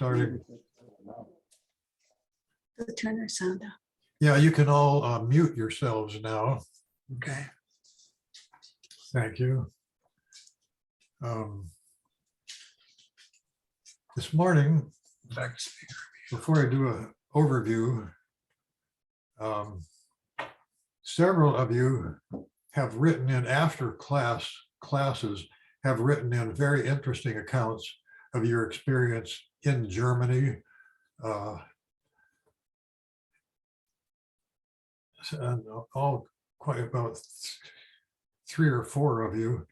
starting. Turn our sound up. Yeah, you can all mute yourselves now. Okay. Thank you. This morning, before I do an overview, several of you have written in after classes have written in very interesting accounts of your experience in Germany. And all quite about 3 or 4 of you.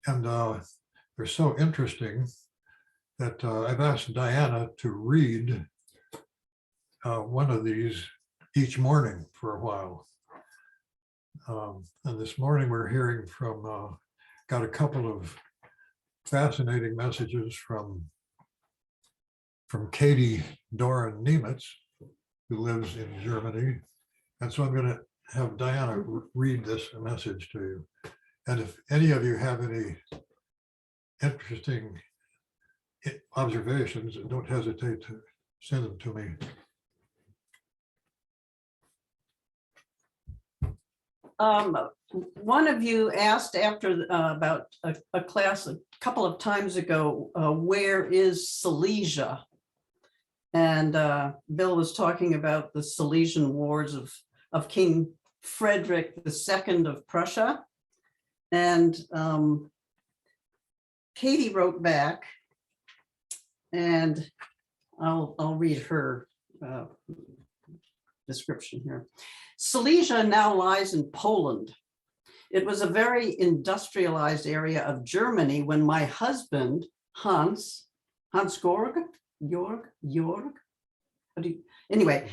And they're so interesting that I've asked Diana to read one of these each morning for a while. And this morning we're hearing from, got a couple of fascinating messages from Katie Doran Niemitz, who lives in Germany. And so I'm going to have Diana read this message to you. And if any of you have any interesting observations, don't hesitate to send them to me. One of you asked after about a class a couple of times ago, where is Silesia? And Bill was talking about the Silesian Wars of King Frederick II of Prussia. And Katie wrote back, and I'll read her description here. Silesia now lies in Poland. It was a very industrialized area of Germany when my husband, Hans Georg, anyway,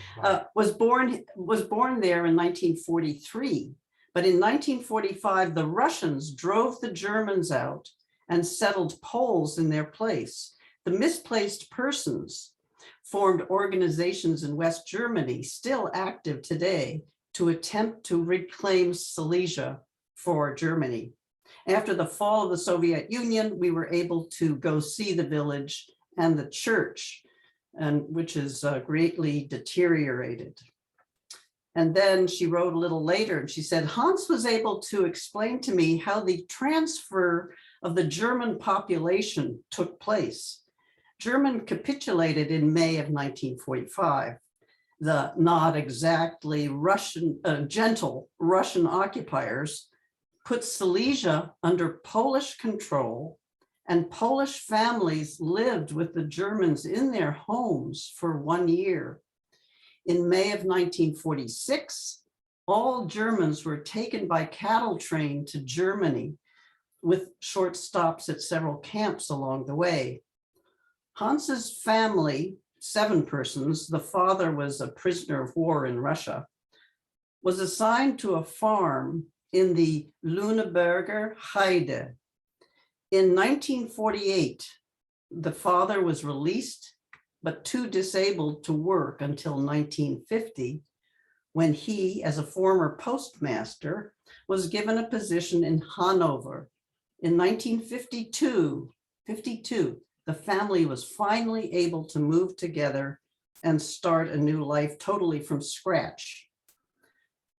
was born there in 1943. But in 1945, the Russians drove the Germans out and settled Poles in their place. The misplaced persons formed organizations in West Germany, still active today, to attempt to reclaim Silesia for Germany. After the fall of the Soviet Union, we were able to go see the village and the church, and which is greatly deteriorated. And then she wrote a little later and she said, Hans was able to explain to me how the transfer of the German population took place. Germany capitulated in May of 1945. The not exactly Russian, gentle Russian occupiers put Silesia under Polish control, and Polish families lived with the Germans in their homes for 1 year. In May of 1946, all Germans were taken by cattle train to Germany with short stops at several camps along the way. Hans's family, 7 persons, the father was a prisoner of war in Russia, was assigned to a farm in the Lüneburger Heide. In 1948, the father was released, but too disabled to work until 1950, when he, as a former postmaster, was given a position in Hanover. In 1952, the family was finally able to move together and start a new life totally from scratch.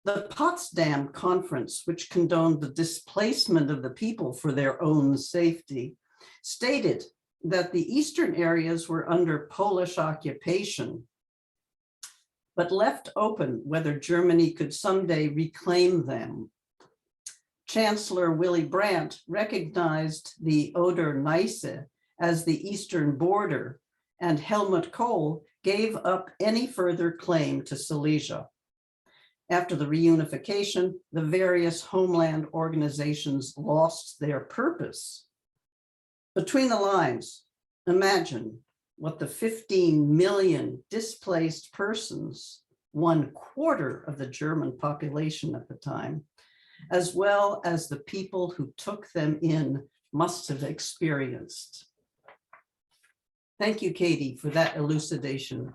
The Potsdam Conference, which condoned the displacement of the people for their own safety, stated that the eastern areas were under Polish occupation, but left open whether Germany could someday reclaim them. Chancellor Willy Brandt recognized the Oder-Neisse as the eastern border, and Helmut Kohl gave up any further claim to Silesia. After the reunification, the various homeland organizations lost their purpose. Between the lines, imagine what the 15 million displaced persons, 1/4 of the German population at the time, as well as the people who took them in, must have experienced. Thank you, Katie, for that elucidation.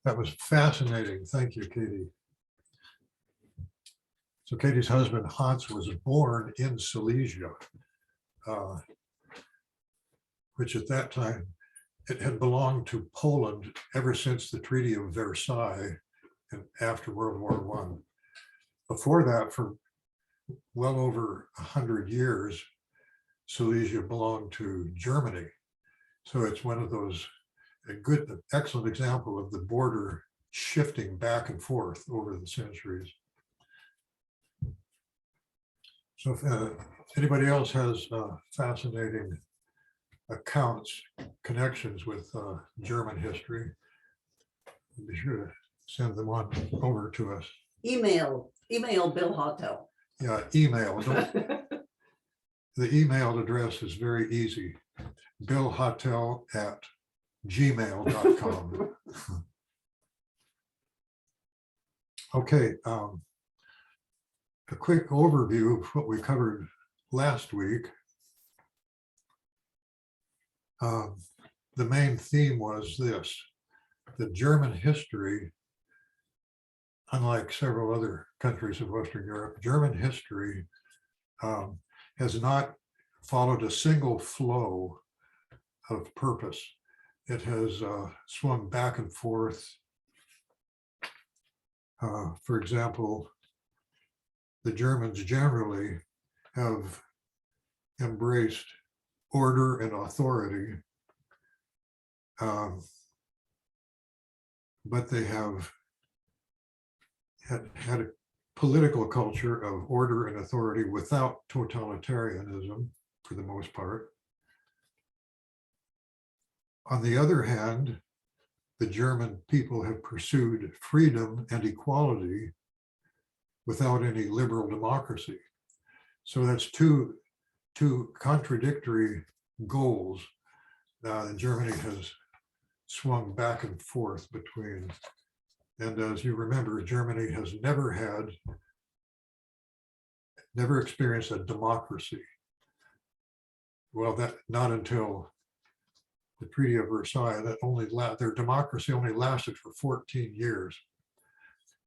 That was fascinating. Thank you, Katie. So Katie's husband, Hans, was born in Silesia. which at that time, it had belonged to Poland ever since the Treaty of Versailles and after World War I. Before that, for well over 100 years, Silesia belonged to Germany. So it's one of those, excellent example of the border shifting back and forth over the centuries. So if anybody else has fascinating accounts, connections with German history, be sure to send them on over to us. Email Bill Hottell. Yeah, email. The email address is very easy. billhottell@gmail.com. Okay, a quick overview of what we covered last week. The main theme was this: that German history, unlike several other countries of Western Europe, German history has not followed a single flow of purpose. It has swung back and forth. For example, the Germans generally have embraced order and authority, but they have had a political culture of order and authority without totalitarianism for the most part. On the other hand, the German people have pursued freedom and equality without any liberal democracy. So that's two contradictory goals. Germany has swung back and forth between. And as you remember, Germany has never experienced a democracy. Well, that not until the Treaty of Versailles, their democracy only lasted for 14 years.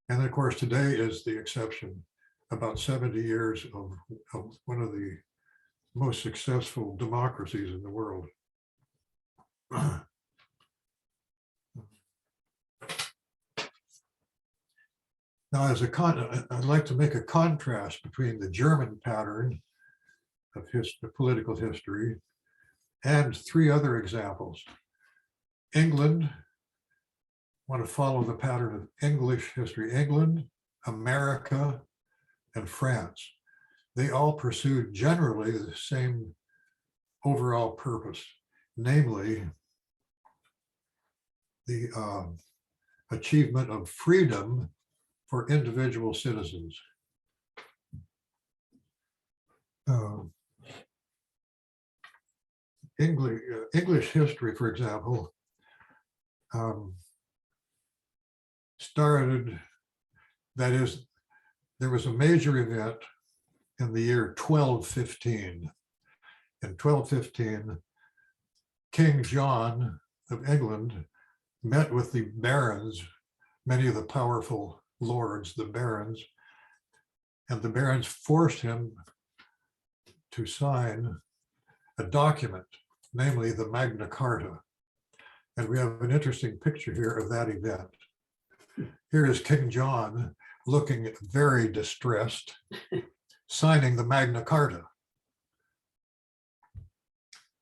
And of course, today is the exception. About 70 years of one of the most successful democracies in the world. Now, I'd like to make a contrast between the German pattern of political history and three other examples. England, want to follow the pattern of English history. England, America, and France. They all pursued generally the same overall purpose, namely the achievement of freedom for individual citizens. English history, for example, started, that is, there was a major event in the year 1215. In 1215, King John of England met with the barons, many of the powerful lords, the barons, and the barons forced him to sign a document, namely the Magna Carta. And we have an interesting picture here of that event. Here is King John looking very distressed, signing the Magna Carta.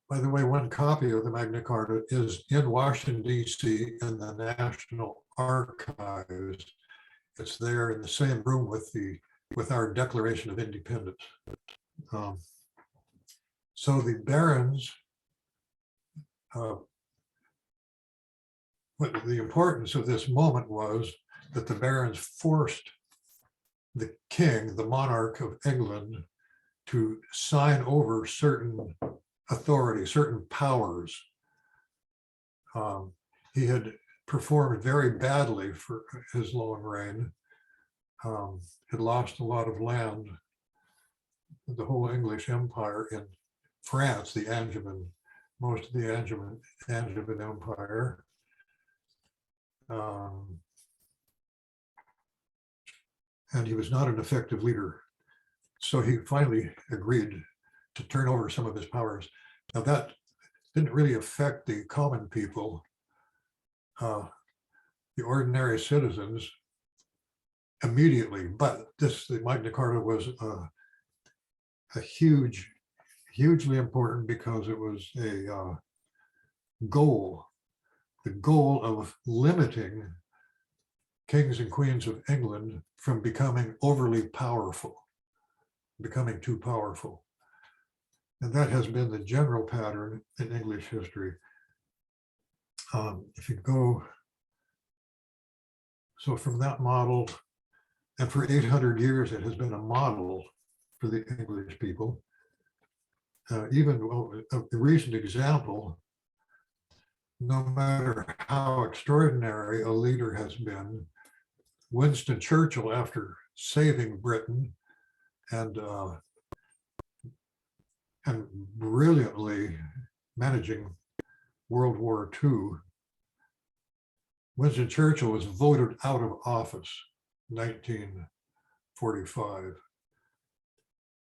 By the way, one copy of the Magna Carta is in Washington, D.C. in the National Archives. It's there in the same room with our Declaration of Independence. So the barons, what the importance of this moment was that the barons forced the king, the monarch of England, to sign over certain authority, certain powers. He had performed very badly for his long reign, had lost a lot of land, the whole English Empire in France, the Angevin, most of the Angevin Empire. And he was not an effective leader. So he finally agreed to turn over some of his powers. Now that didn't really affect the common people, the ordinary citizens immediately. But the Magna Carta was a hugely important because it was a goal, the goal of limiting kings and queens of England from becoming overly powerful, becoming too powerful. And that has been the general pattern in English history. If you go, so from that model, and for 800 years, it has been a model for the English people. Even a recent example, no matter how extraordinary a leader has been, Winston Churchill, after saving Britain and brilliantly managing World War II, Winston Churchill was voted out of office in 1945.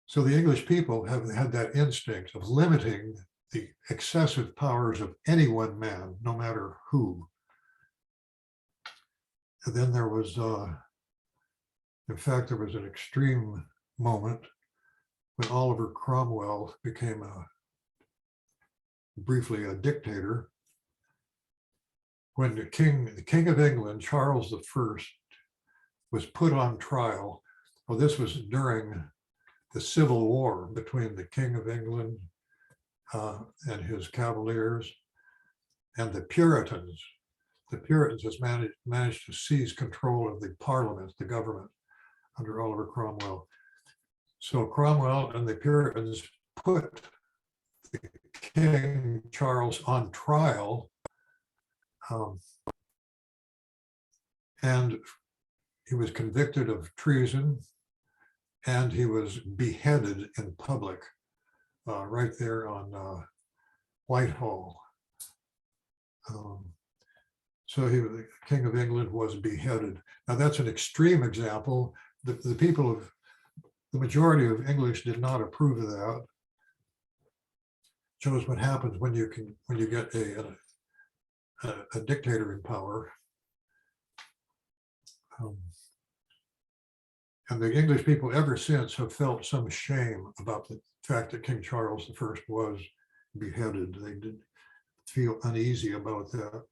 So the English people have had that instinct of limiting the excessive powers of any one man, no matter who. And then there was, in fact, there was an extreme moment when Oliver Cromwell became briefly a dictator, when the King of England, Charles I, was put on trial. Well, this was during the Civil War between the King of England and his cavaliers and the Puritans. The Puritans has managed to seize control of the Parliament, the government, under Oliver Cromwell. So Cromwell and the Puritans put the King Charles on trial, and he was convicted of treason, and he was beheaded in public right there on Whitehall. So the King of England was beheaded. Now that's an extreme example. The people of the majority of English did not approve of that. Shows what happens when you get a dictator in power. And the English people ever since have felt some shame about the fact that King Charles I was beheaded. They did feel uneasy about that.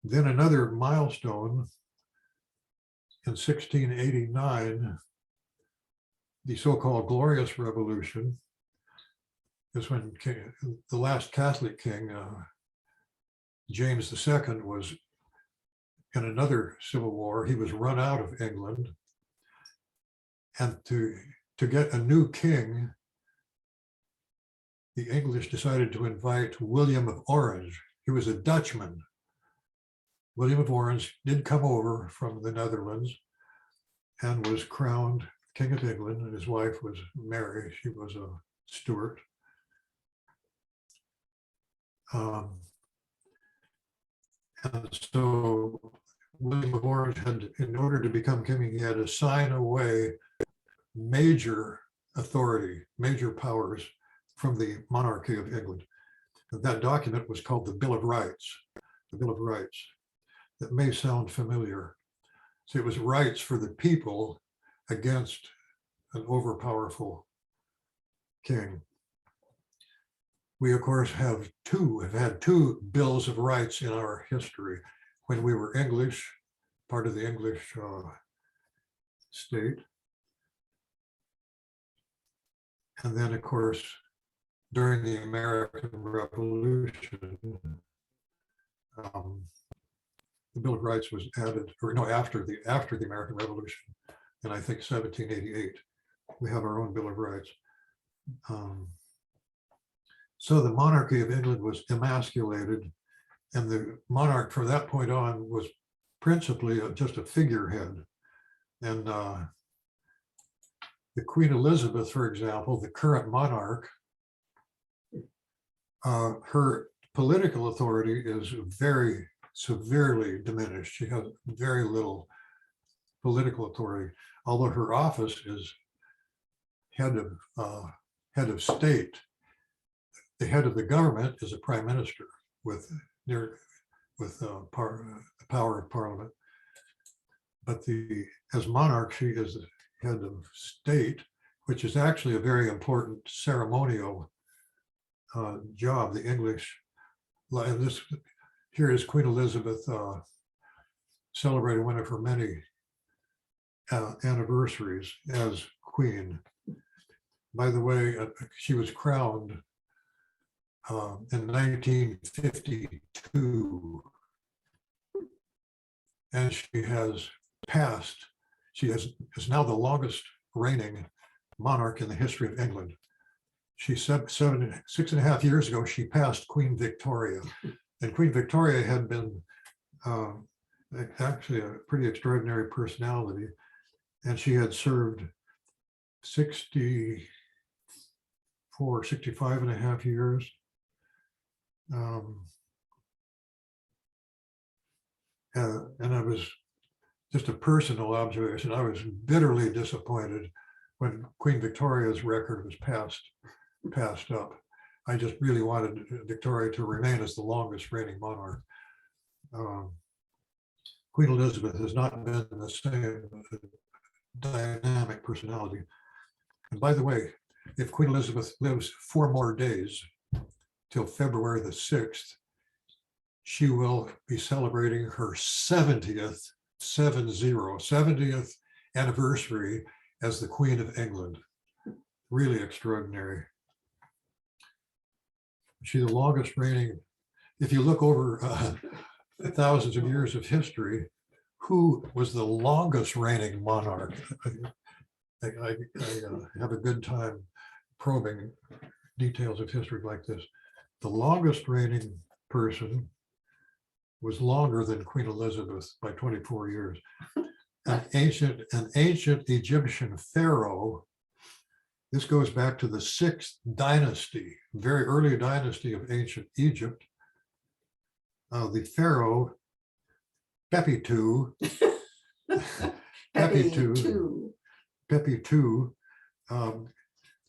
Then another milestone in 1689, the so-called Glorious Revolution, is when the last Catholic king, James II, was in another civil war. He was run out of England, and to get a new king, the English decided to invite William of Orange. He was a Dutchman. William of Orange did come over from the Netherlands and was crowned King of England, and his wife was Mary. She was a Stuart. And so William of Orange had, in order to become king, he had to sign away major authority, major powers from the monarchy of England. And that document was called the Bill of Rights, the Bill of Rights. That may sound familiar. So it was rights for the people against an overpowerful king. We, of course, have had two bills of rights in our history. When we were English, part of the English state. And then, of course, during the American Revolution, the Bill of Rights was added, or no, after the American Revolution, in I think 1788, we have our own Bill of Rights. So the monarchy of England was emasculated, and the monarch from that point on was principally just a figurehead. And the Queen Elizabeth, for example, the current monarch, her political authority is very severely diminished. She has very little political authority, although her office is head of state. the head of the government is a prime minister with the power of parliament. But as monarch, she is the head of state, which is actually a very important ceremonial job. The English, and this here is Queen Elizabeth celebrating one of her many anniversaries as queen. By the way, she was crowned in 1952, and she is now the longest reigning monarch in the history of England. She said 6.5 years ago, she passed Queen Victoria, and Queen Victoria had been actually a pretty extraordinary personality, and she had served 65 and a half years. And I was just a personal observation. I was bitterly disappointed when Queen Victoria's record was passed up. I just really wanted Victoria to remain as the longest reigning monarch. Queen Elizabeth has not been the same dynamic personality. And by the way, if Queen Elizabeth lives 4 more days till February the 6th, she will be celebrating her 70th anniversary as the Queen of England. Really extraordinary. She's the longest reigning. If you look over thousands of years of history, who was the longest reigning monarch? I have a good time probing details of history like this. The longest reigning person was longer than Queen Elizabeth by 24 years. An ancient Egyptian pharaoh, this goes back to the 6th dynasty, very early dynasty of ancient Egypt. The pharaoh, Pepi II,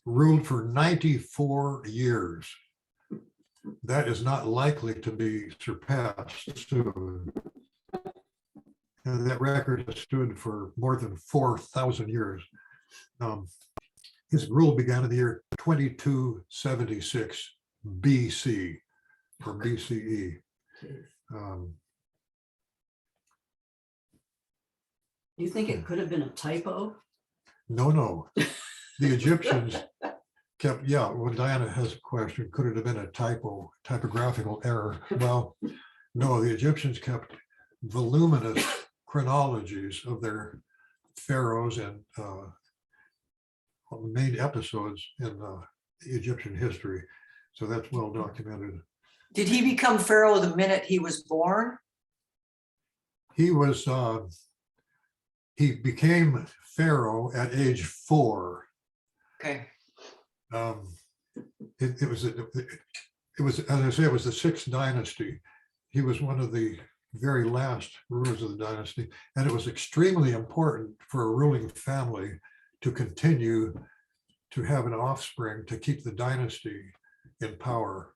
ruled for 94 years. That is not likely to be surpassed soon. And that record has stood for more than 4,000 years. His rule began in the year 2276 BC or BCE. You think it could have been a typo? No. The Egyptians kept, well, Diana has a question, could it have been a typographical error? Well, no, the Egyptians kept voluminous chronologies of their pharaohs and main episodes in Egyptian history. So that's well documented. Did he become pharaoh the minute he was born? He became pharaoh at age 4. Okay. It was, as I say, it was the 6th dynasty. He was one of the very last rulers of the dynasty, and it was extremely important for a ruling family to continue to have an offspring to keep the dynasty in power.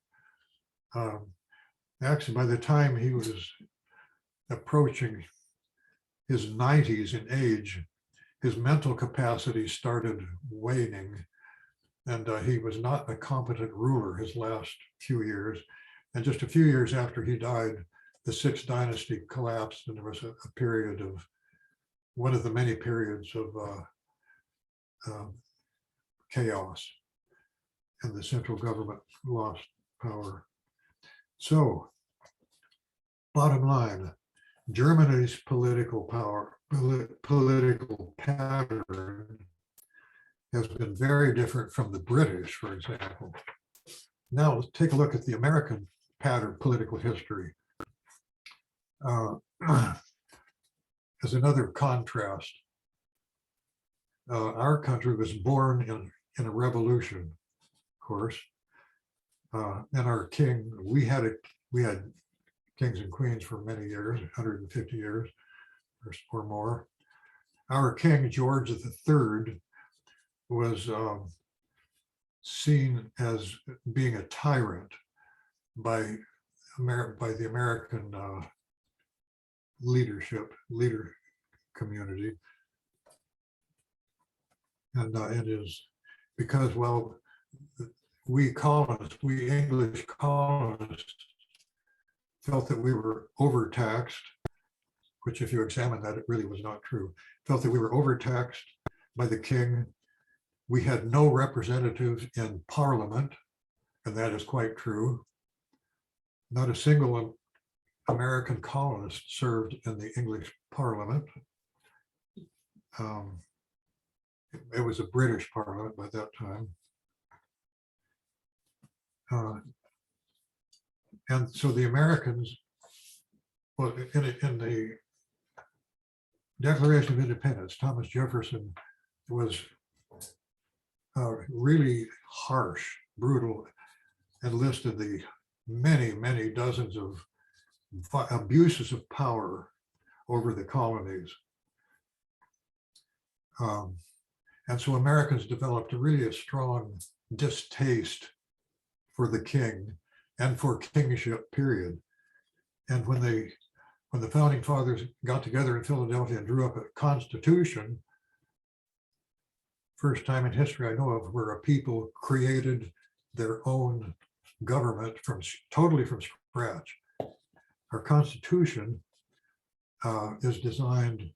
Actually, by the time he was approaching his 90s in age, his mental capacity started waning, and he was not a competent ruler his last few years. And just a few years after he died, the 6th dynasty collapsed, and there was a period of, one of the many periods of chaos, and the central government lost power. So, bottom line, Germany's political pattern has been very different from the British, for example. Now let's take a look at the American pattern, political history. As another contrast, our country was born in a revolution, of course, and our king, we had kings and queens for many years, 150 years or more. Our king, George III, was seen as being a tyrant by the American leader community. And it is because, well, we English colonists felt that we were overtaxed, which if you examine that, it really was not true. Felt that we were overtaxed by the king. We had no representatives in Parliament, and that is quite true. Not a single American colonist served in the English Parliament. It was a British Parliament by that time. And so the Americans, well, in the Declaration of Independence, Thomas Jefferson was really harsh, brutal, and listed the many dozens of abuses of power over the colonies. And so Americans developed really a strong distaste for the king and for kingship, period. And when the founding fathers got together in Philadelphia and drew up a constitution, first time in history I know of where a people created their own government totally from scratch. Our Constitution is designed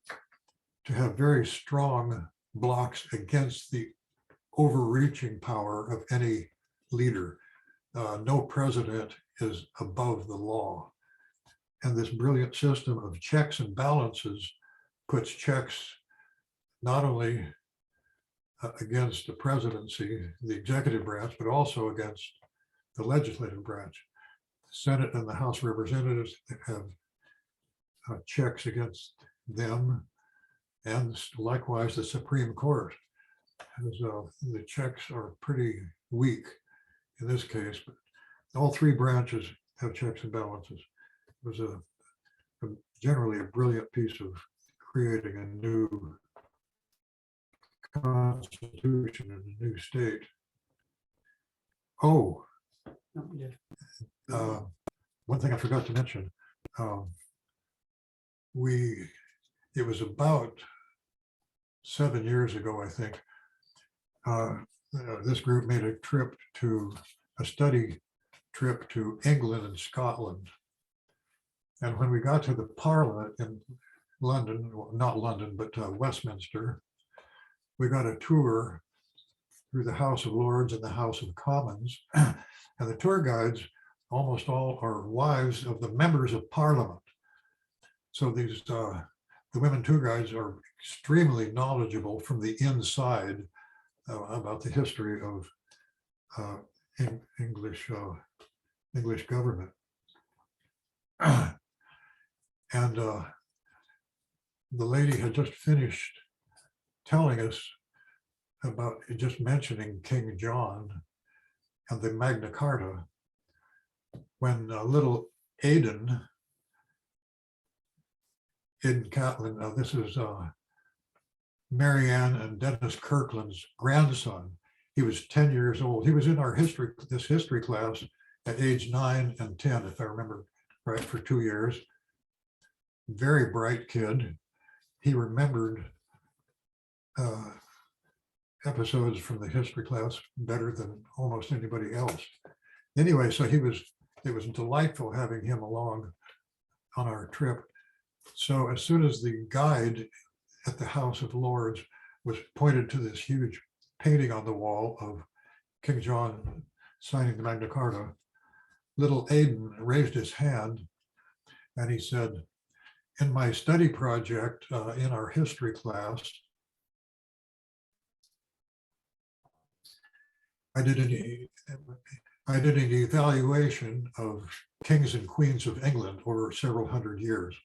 to have very strong blocks against the overreaching power of any leader. No president is above the law. And this brilliant system of checks and balances puts checks not only against the presidency, the executive branch, but also against the legislative branch. The Senate and the House of Representatives have checks against them, and likewise the Supreme Court. The checks are pretty weak in this case, but all three branches have checks and balances. It was generally a brilliant piece of creating a new constitution in a new state. Oh, one thing I forgot to mention, it was about 7 years ago, I think, this group made a study trip to England and Scotland. And when we got to the Parliament in London, well, not London, but Westminster, we got a tour through the House of Lords and the House of Commons. And the tour guides, almost all are wives of the members of Parliament. So these, the women tour guides are extremely knowledgeable from the inside about the history of English government. And the lady had just finished telling us about just mentioning King John and the Magna Carta when little Aidan Catlin, this is Marianne and Dennis Kirkland's grandson. He was 10 years old. He was in our this history class at age 9 and 10, if I remember right, for 2 years. Very bright kid. He remembered episodes from the history class better than almost anybody else. Anyway, so it was delightful having him along on our trip. So as soon as the guide at the House of Lords was pointed to this huge painting on the wall of King John signing the Magna Carta, little Aidan raised his hand and he said, in my study project in our history class, I did an evaluation of kings and queens of England over several hundred years.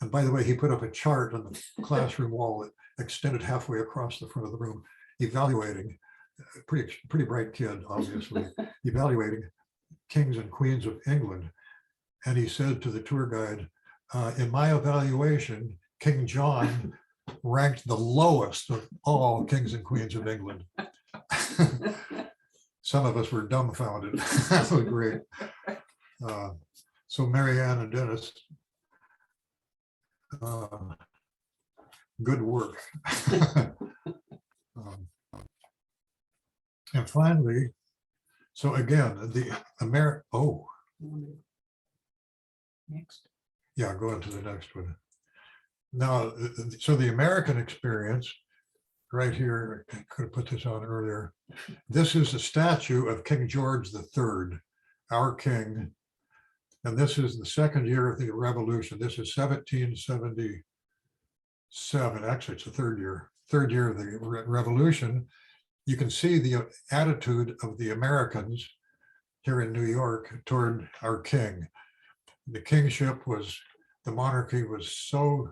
And by the way, he put up a chart on the classroom wall that extended halfway across the front of the room, evaluating, pretty bright kid, obviously, evaluating kings and queens of England. And he said to the tour guide, in my evaluation, King John ranked the lowest of all kings and queens of England. some of us were dumbfounded. That was great. So Mary Ann and Dennis, good work. And finally, so again, the Next. yeah, go into the next one. Now, so the American experience, right here, I could have put this on earlier. This is a statue of King George III, our king. And this is the second year of the revolution. This is 1777. Actually, it's the third year of the revolution. You can see the attitude of the Americans here in New York toward our king. The kingship was, the monarchy was so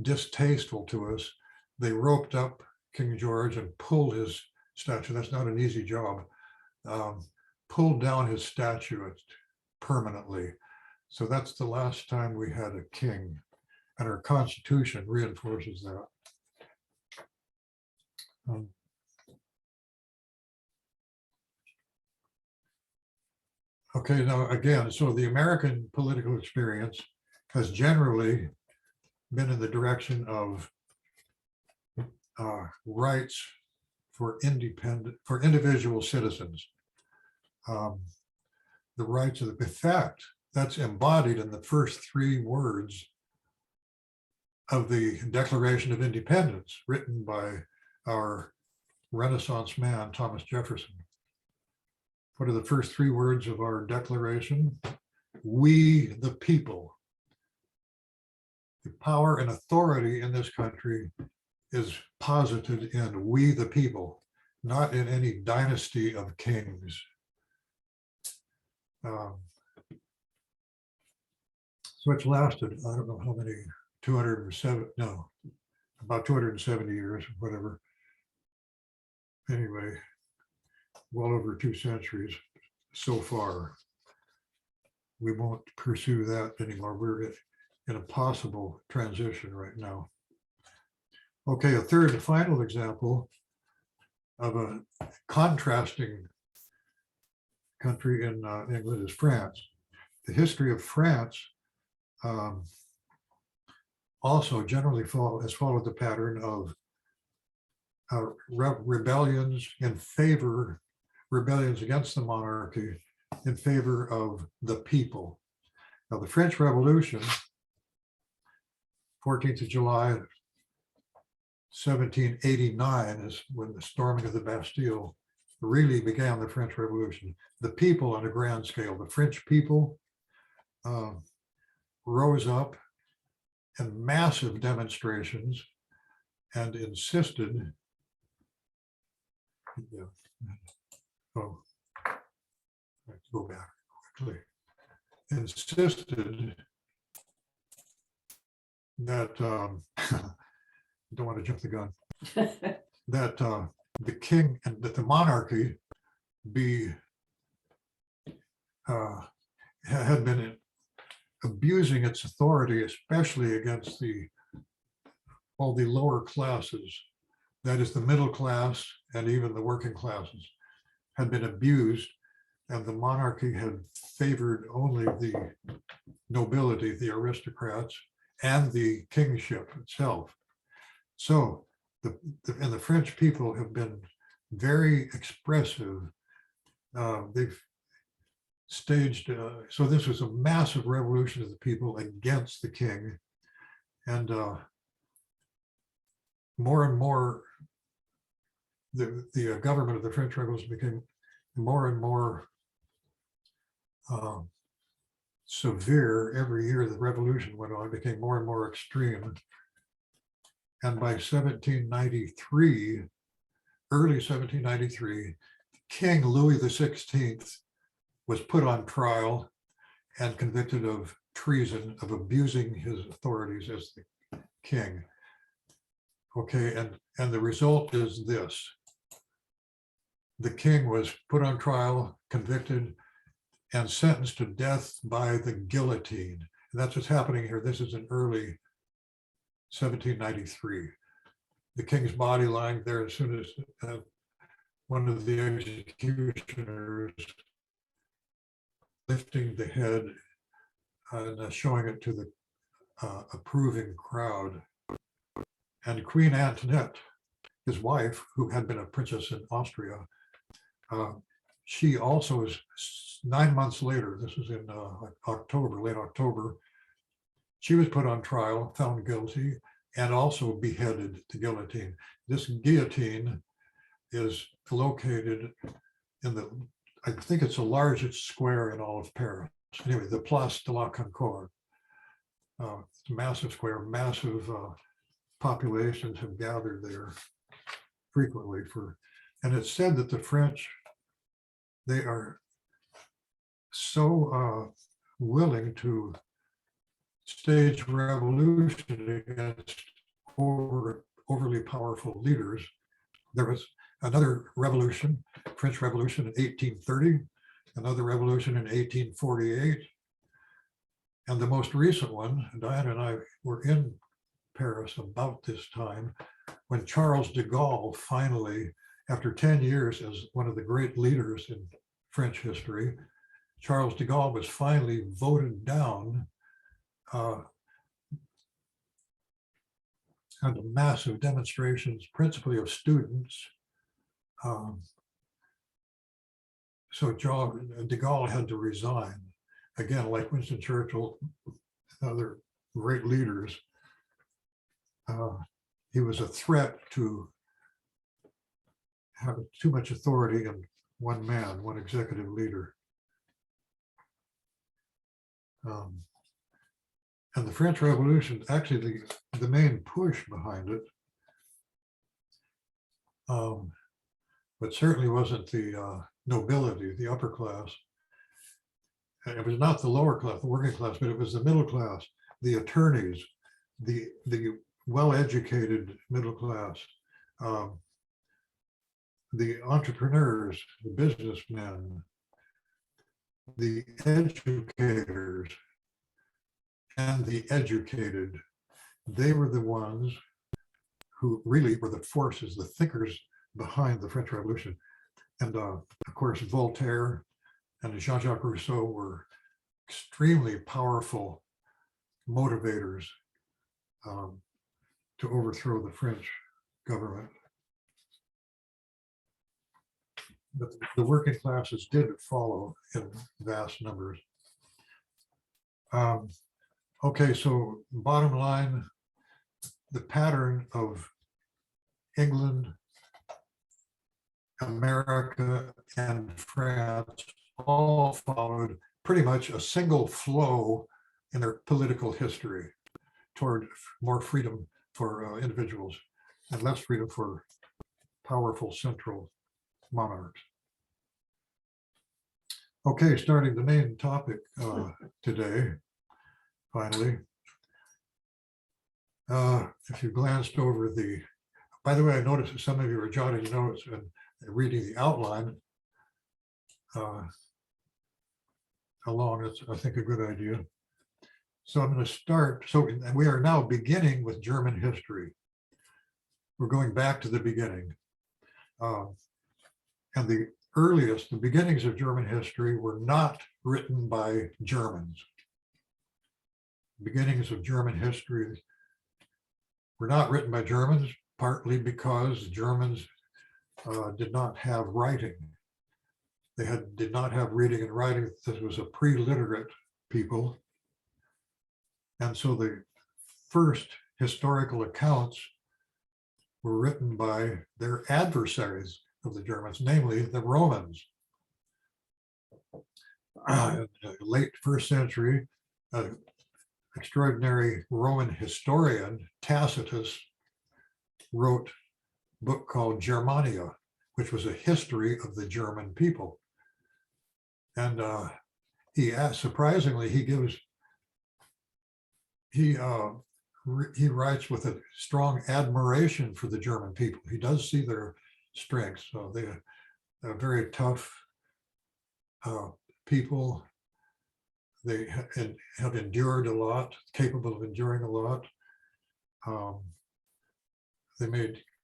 distasteful to us. They roped up King George and pulled his statue. That's not an easy job. Pulled down his statue permanently. So that's the last time we had a king, and our Constitution reinforces that. Okay, now again, so the American political experience has generally been in the direction of rights for individual citizens. The rights of the fact that's embodied in the first three words of the Declaration of Independence, written by our Renaissance man, Thomas Jefferson. What are the first three words of our declaration? We, the people. The power and authority in this country is posited in we, the people, not in any dynasty of kings. So it's lasted, I don't know how many, 207, no, about 270 years, whatever. Anyway, well over 2 centuries so far. We won't pursue that anymore. We're in a possible transition right now. Okay, a third and final example of a contrasting country in England is France. The history of France also generally has followed the pattern of rebellions against the monarchy in favor of the people. Now, the French Revolution, 14th of July, 1789 is when the storming of the Bastille really began the French Revolution. The people on a grand scale, the French people rose up in massive demonstrations and insisted, let's go back quickly, insisted that, don't want to jump the gun, that the king and that the monarchy had been abusing its authority, especially against all the lower classes, that is the middle class and even the working classes, had been abused, and the monarchy had favored only the nobility, the aristocrats, and the kingship itself. So the French people have been very expressive. They've staged, so this was a massive revolution of the people against the king. And more and more, the government of the French Revolution became more and more severe. Every year the revolution went on, became more and more extreme. And by 1793, early 1793, King Louis XVI was put on trial and convicted of treason, of abusing his authorities as the king. Okay, and the result is this. The king was put on trial, convicted, and sentenced to death by the guillotine. And that's what's happening here. This is in early 1793. The king's body lying there as soon as one of the executioners lifting the head and showing it to the approving crowd. And Queen Antoinette, his wife, who had been a princess in Austria, she also is 9 months later, this is in October, late October, she was put on trial, found guilty, and also beheaded to guillotine. This guillotine is located in the, I think it's the largest square in all of Paris. Anyway, the Place de la Concorde. It's a massive square, massive populations have gathered there frequently for, and it's said that the French, they are so willing to stage revolution against overly powerful leaders. There was another revolution, French Revolution in 1830, another revolution in 1848, and the most recent one, Diana and I were in Paris about this time, when Charles de Gaulle finally, after 10 years as one of the great leaders in French history, Charles de Gaulle was finally voted down under massive demonstrations, principally of students. So de Gaulle had to resign. Again, like Winston Churchill, other great leaders, he was a threat to have too much authority in one man, one executive leader. And the French Revolution, actually the main push behind it, but certainly wasn't the nobility, the upper class. It was not the lower class, the working class, but it was the middle class, the attorneys, the well-educated middle class, the entrepreneurs, the businessmen, the educators, and the educated. They were the ones who really were the forces, the thinkers behind the French Revolution. And of course, Voltaire and Jean-Jacques Rousseau were extremely powerful motivators to overthrow the French government. But the working classes did follow in vast numbers. Okay, so bottom line, the pattern of England, America, and France all followed pretty much a single flow in their political history toward more freedom for individuals and less freedom for powerful central monarchs. Okay, starting the main topic today, finally. If you glanced over by the way, I noticed that some of you are jotting notes and reading the outline along. It's, I think, a good idea. So I'm going to start. So we are now beginning with German history. We're going back to the beginning. And the beginnings of German history were not written by Germans. Beginnings of German history were not written by Germans, partly because Germans did not have writing. They did not have reading and writing. This was a pre-literate people. And so the first historical accounts were written by their adversaries of the Germans, namely the Romans. In the late first century, extraordinary Roman historian Tacitus wrote a book called Germania, which was a history of the German people. And surprisingly, he writes with a strong admiration for the German people. He does see their strengths. So they're very tough people. They have endured a lot, capable of enduring a lot. They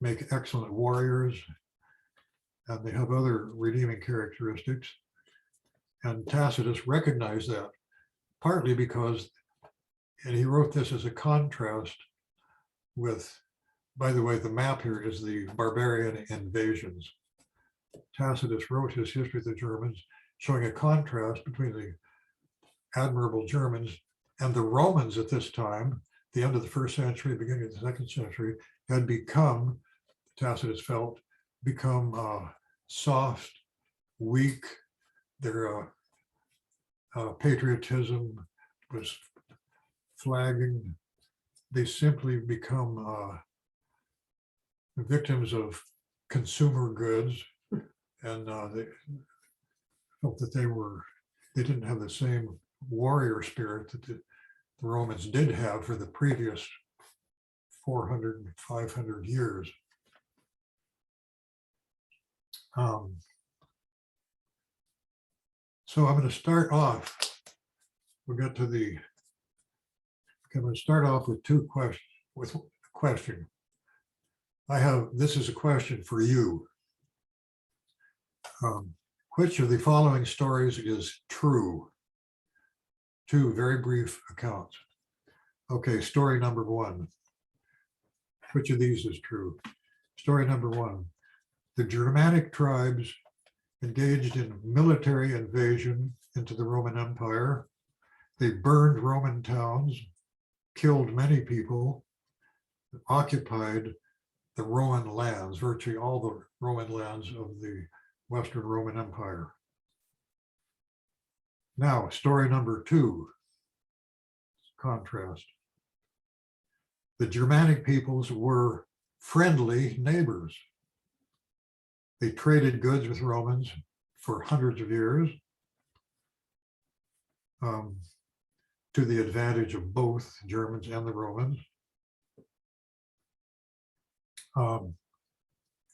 make excellent warriors. and they have other redeeming characteristics. And Tacitus recognized that, partly because, and he wrote this as a contrast with, by the way, the map here is the barbarian invasions. Tacitus wrote his history of the Germans, showing a contrast between the admirable Germans and the Romans at this time, the end of the 1st century, beginning of the 2nd century, had become, Tacitus felt, become soft, weak. Their patriotism was flagging. They simply become victims of consumer goods, and they felt that they didn't have the same warrior spirit that the Romans did have for the previous 400 and 500 years. So I'm going to start off. I'm going to start off with with a question. This is a question for you. Which of the following stories is true? 2 very brief accounts. Okay, story number 1. Which of these is true? Story number 1. The Germanic tribes engaged in military invasion into the Roman Empire. They burned Roman towns, killed many people, occupied the Roman lands, virtually all the Roman lands of the Western Roman Empire. Now, story number 2, contrast. The Germanic peoples were friendly neighbors. They traded goods with Romans for hundreds of years, to the advantage of both Germans and the Romans.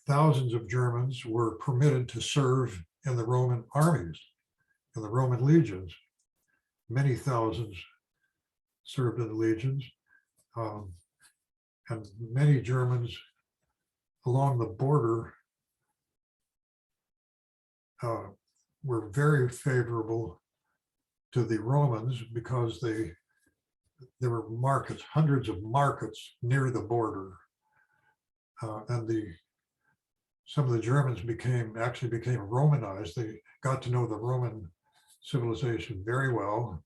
Thousands of Germans were permitted to serve in the Roman armies, in the Roman legions. Many thousands served in the legions, and many Germans along the border were very favorable to the Romans because there were markets, hundreds of markets near the border, and some of the Germans actually became Romanized. They got to know the Roman civilization very well,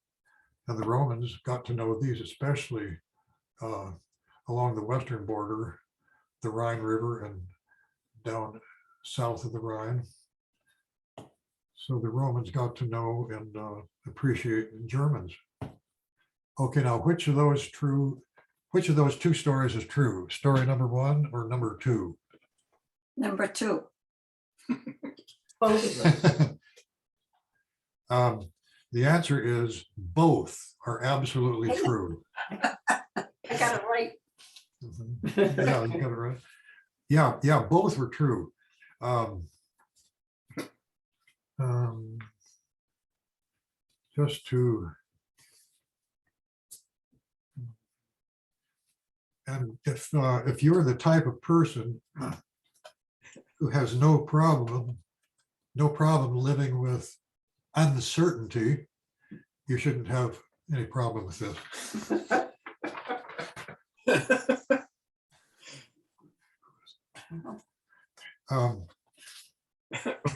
and the Romans got to know these, especially along the western border, the Rhine River and down south of the Rhine. So the Romans got to know and appreciate the Germans. Okay, now which of those 2 stories is true? Story number 1 or number 2? Number 2. Both of them. The answer is both are absolutely true. I got it right. Yeah, you got it right. Yeah, both were true. Just to, and if you're the type of person who has no problem living with uncertainty, you shouldn't have any problem with this.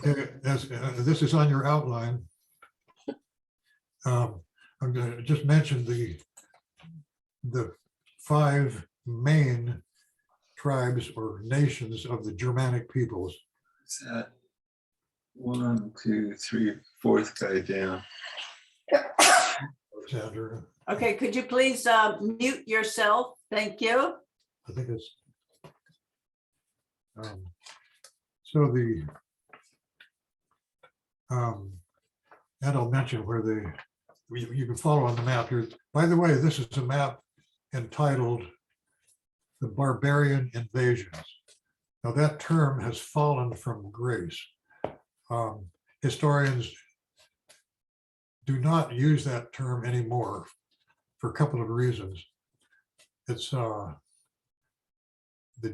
Okay, as this is on your outline, I'm going to just mention the 5 main tribes or nations of the Germanic peoples. Is that 1, 2, 3, 4th guy down? Alexander, Okay, could you please mute yourself? Thank you. I think it's so the and I'll mention where you can follow on the map here. By the way, this is a map entitled The Barbarian Invasions. Now that term has fallen from grace. Historians do not use that term anymore for a couple of reasons. It's the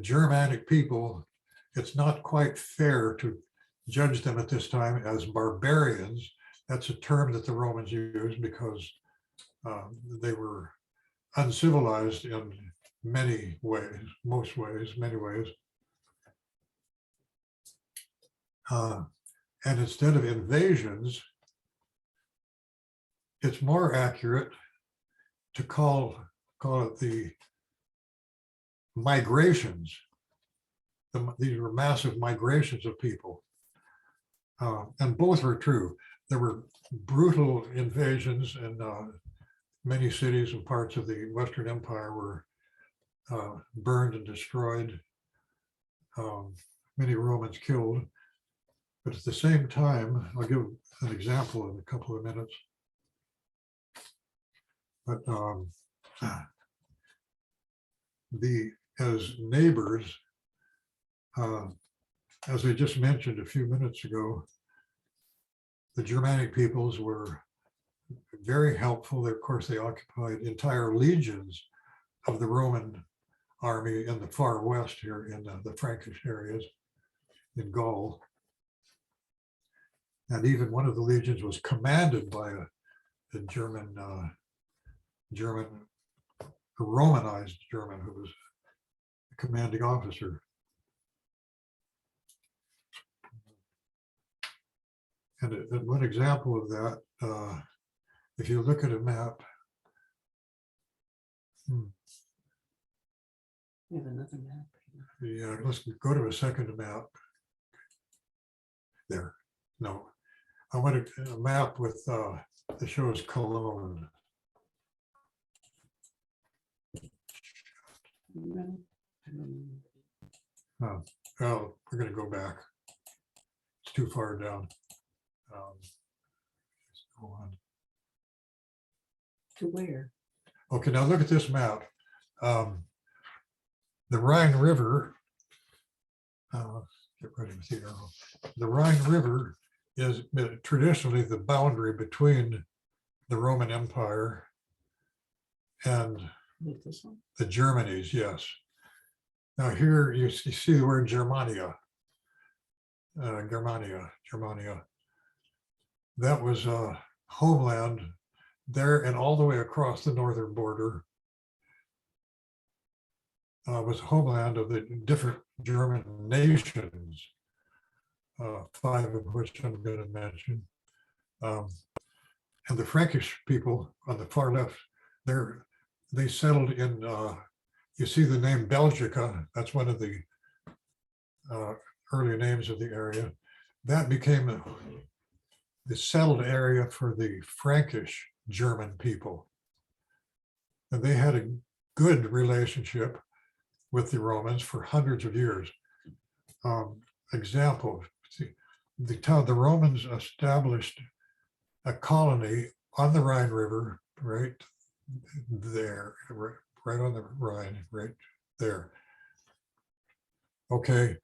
Germanic people, it's not quite fair to judged them at this time as barbarians. That's a term that the Romans used because they were uncivilized in many ways, most ways, many ways. And instead of invasions, it's more accurate to call it the migrations. These were massive migrations of people. And both were true. There were brutal invasions, and many cities and parts of the Western Empire were burned and destroyed. Many Romans killed. But at the same time, I'll give an example in a couple of minutes. But as neighbors, as I just mentioned a few minutes ago, the Germanic peoples were very helpful. Of course, they occupied entire legions of the Roman army in the far west here in the Frankish areas in Gaul. And even one of the legions was commanded by a German, a Romanized German who was a commanding officer. And one example of that, if you look at a map, We have another map. yeah, let's go to a second map. There, no, I want a map with that shows Cologne. Oh, well, we're going to go back. It's too far down. Let's go on. To where? Okay, now look at this map. The Rhine River, get ready with the arrow. The Rhine River is traditionally the boundary between the Roman Empire and This one? the Germanies, yes. Now here you see the word Germania. Germania. That was homeland there and all the way across the northern border. Was homeland of the different German nations, 5 of which I'm going to mention. And the Frankish people on the far left, they settled in, you see the name Belgica, that's one of the early names of the area. That became the settled area for the Frankish German people. And they had a good relationship with the Romans for hundreds of years. Example, see, the Romans established a colony on the Rhine River, right there, right on the Rhine, right there. Okay,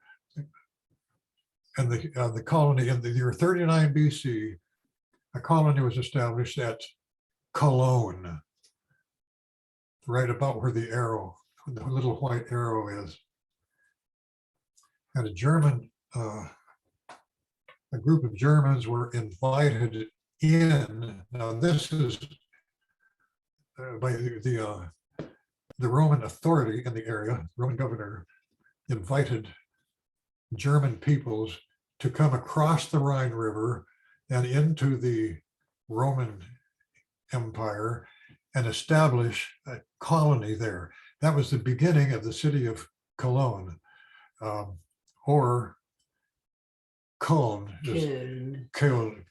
and the colony in the year 39 BC, a colony was established at Cologne, right about where the arrow, the little white arrow is. And a group of Germans were invited in. Now this is by the Roman authority in the area, Roman governor invited German peoples to come across the Rhine River and into the Roman Empire and establish a colony there. That was the beginning of the city of Cologne, or Köln. Köln.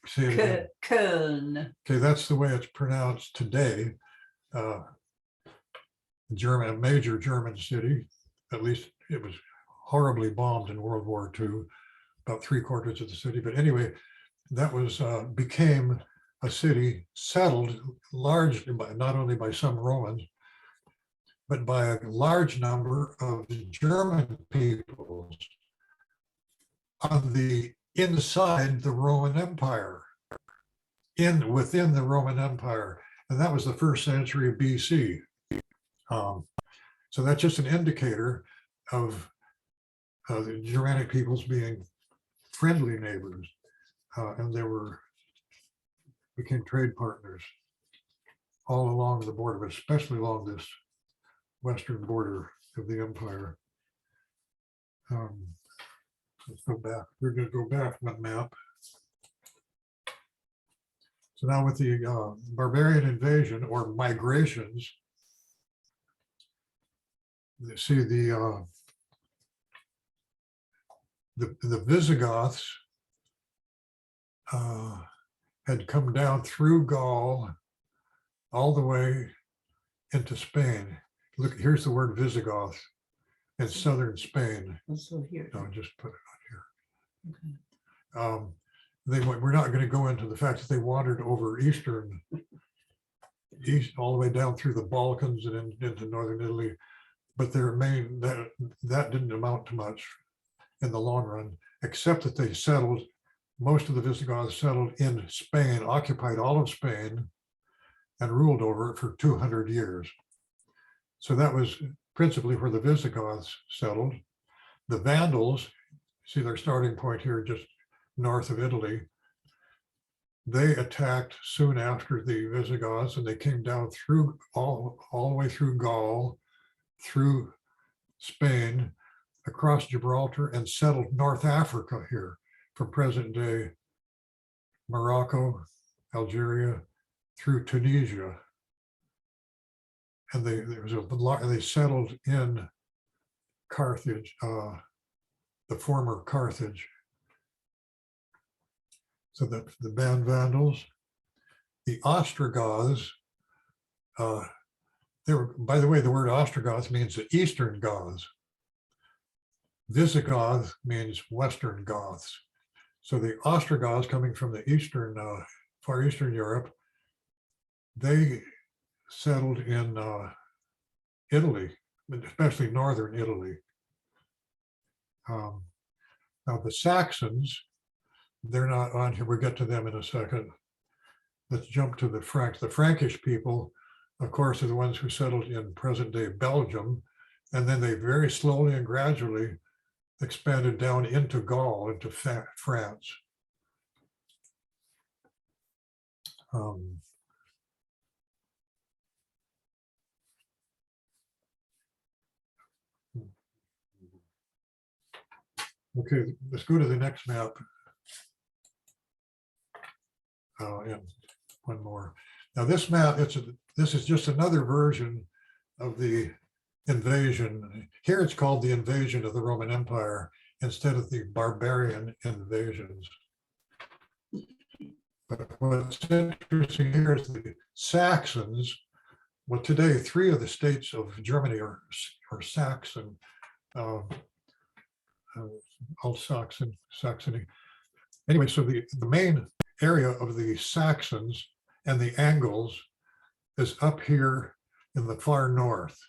Köln. Okay, that's the way it's pronounced today. A major German city, at least it was horribly bombed in World War II, about 3/4 of the city. But anyway, that was became a city settled largely by, not only by some Romans, but by a large number of German peoples on the inside the Roman Empire, within the Roman Empire. And that was the 1st century BC. So that's just an indicator of the Germanic peoples being friendly neighbors, and they became trade partners all along the border, especially along this western border of the empire. Let's go back. We're going to go back one map. So now with the barbarian invasion or migrations, you see the Visigoths had come down through Gaul all the way into Spain. Look, here's the word Visigoth in southern Spain. Also here. I'll just put it Okay. on here. We're not going to go into the fact that they wandered over east all the way down through the Balkans and into northern Italy, but that didn't amount to much in the long run, except that they settled. Most of the Visigoths settled in Spain, occupied all of Spain, and ruled over it for 200 years. So that was principally where the Visigoths settled. The Vandals, see their starting point here, just north of Italy. They attacked soon after the Visigoths, and they came down through all the way through Gaul, through Spain, across Gibraltar, and settled North Africa here from present day Morocco, Algeria, through Tunisia. And they settled in Carthage, the former Carthage. So the Vandals, the Ostrogoths, by the way, the word Ostrogoth means the Eastern Goths. Visigoth means Western Goths. So the Ostrogoths, coming from the far Eastern Europe, they settled in Italy, especially northern Italy. Now the Saxons, they're not on here. We'll get to them in a second. Let's jump to the Franks. The Frankish people, of course, are the ones who settled in present day Belgium. And then they very slowly and gradually expanded down into Gaul, into France. Okay, let's go to the next map. And one more. Now this map, this is just another version of the invasion. Here it's called the invasion of the Roman Empire instead of the barbarian invasions. But what's interesting here is the Saxons. Well, today, 3 of the states of Germany are Saxon, Saxony. Anyway, so the main area of the Saxons and the Angles is up here in the far north,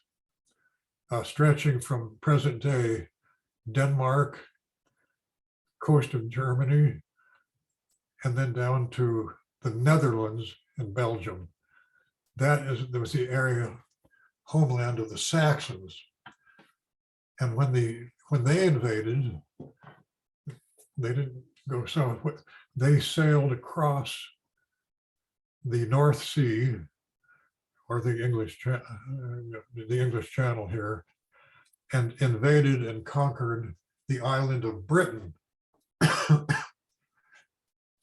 stretching from present day Denmark, coast of Germany, and then down to the Netherlands and Belgium. There was the area, homeland of the Saxons. And when they invaded, they didn't go south. They sailed across the North Sea, or the English Channel here, and invaded and conquered the island of Britain.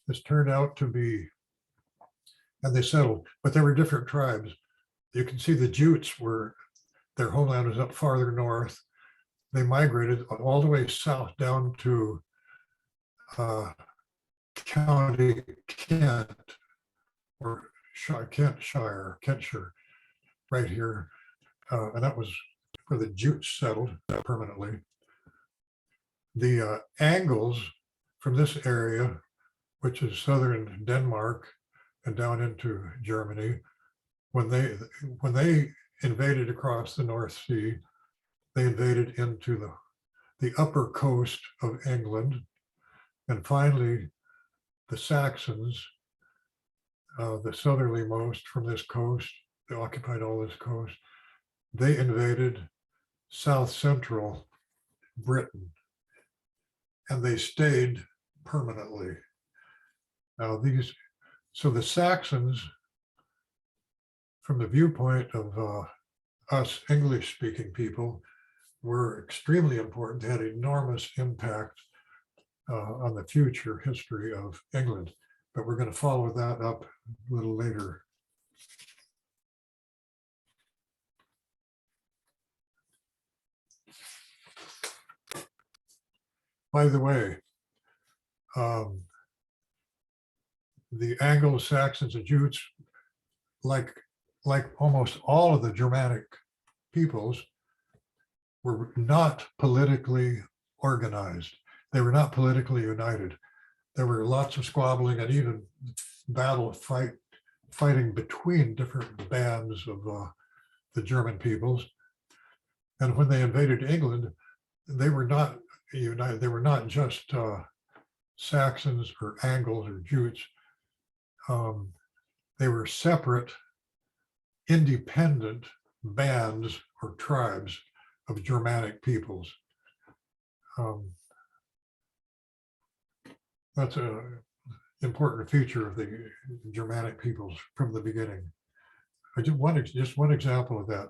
This turned out to be, and they settled, but there were different tribes. You can see the Jutes their homeland was up farther north. They migrated all the way south down to County Kent, or Kentshire, right here. And that was where the Jutes settled permanently. The Angles from this area, which is southern Denmark and down into Germany, when they invaded across the North Sea, they invaded into the upper coast of England. And finally, the Saxons, the southerlymost from this coast, they occupied all this coast. They invaded south central Britain, and they stayed permanently. Now so the Saxons, from the viewpoint of us English-speaking people, were extremely important. They had enormous impact on the future history of England. But we're going to follow that up a little later. By the way, the Anglo Saxons and Jutes, like almost all of the Germanic peoples, were not politically organized. They were not politically united. There were lots of squabbling and even fighting between different bands of the German peoples. And when they invaded England, they were not united. They were not just Saxons or Angles or Jutes. They were separate, independent bands or tribes of Germanic peoples. That's an important feature of the Germanic peoples from the beginning. Just one example of that.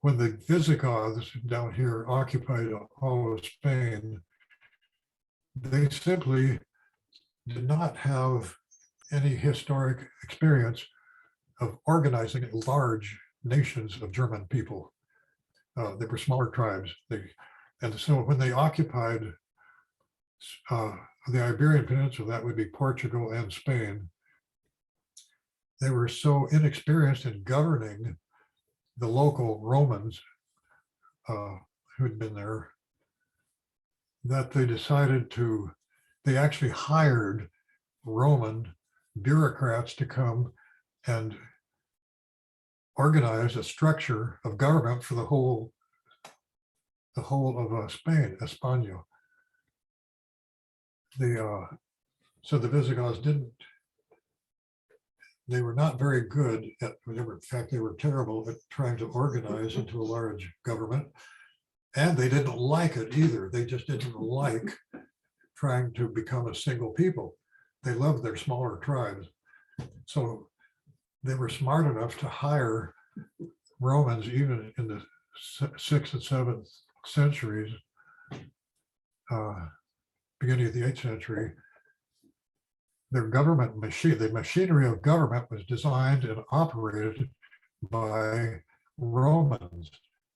When the Visigoths down here occupied all of Spain, they simply did not have any historic experience of organizing large nations of German people. They were smaller tribes. And so when they occupied the Iberian Peninsula, that would be Portugal and Spain, they were so inexperienced in governing the local Romans who'd been there that they actually hired Roman bureaucrats to come and organize a structure of government for the whole of Spain, España. So the Visigoths they were not very good at, in fact, they were terrible at trying to organize into a large government. And they didn't like it either. They just didn't like trying to become a single people. They loved their smaller tribes. So they were smart enough to hire Romans even in the 6th and 7th centuries, beginning of the 8th century. Their government machine, the machinery of government was designed and operated by Romans.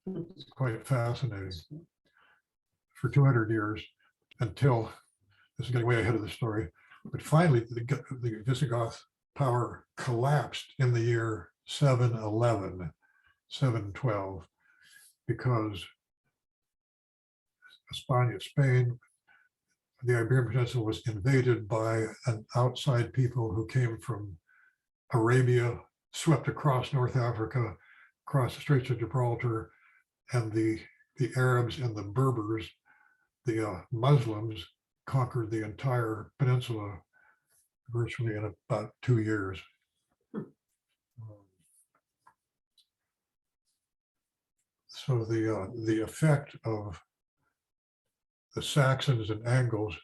It's quite fascinating. For 200 years, until, this is getting way ahead of the story, but finally the Visigoth power collapsed in the year 711, 712, because Spain, the Iberian Peninsula was invaded by an outside people who came from Arabia, swept across North Africa, across the Straits of Gibraltar, and the Arabs and the Berbers, the Muslims, conquered the entire peninsula virtually in about 2 years. So the effect of the Saxons and Angles,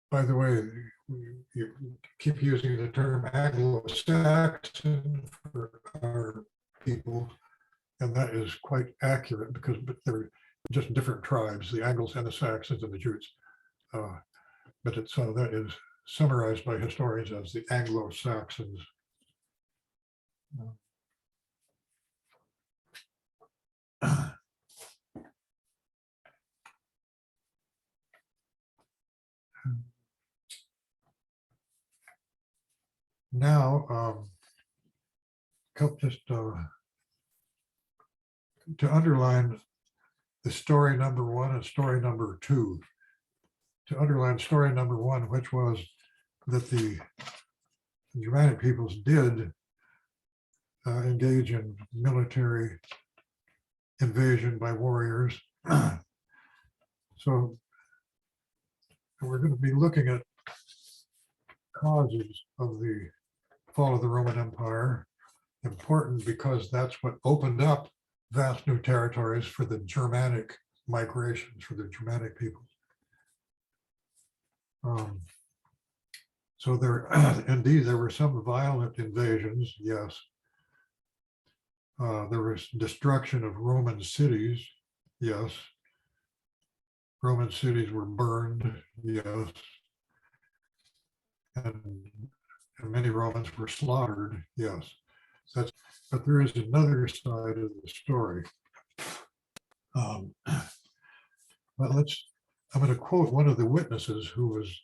by the way, you keep using the term Anglo-Saxon for our people, and that is quite accurate because they're just different tribes, the Angles and the Saxons and the Jutes. But that is summarized by historians as the Anglo-Saxons. Now, just to underline the story number 1 and story number 2. To underline story number 1, which was that the Germanic peoples did engage in military invasion by warriors. So we're going to be looking at causes of the fall of the Roman Empire, important because that's what opened up vast new territories for the Germanic migrations, for the Germanic peoples. So there, indeed, there were some violent invasions, yes. There was destruction of Roman cities, yes. Roman cities were burned, yes. And many Romans were slaughtered, yes. But there is another side of the story. But I'm going to quote one of the witnesses who was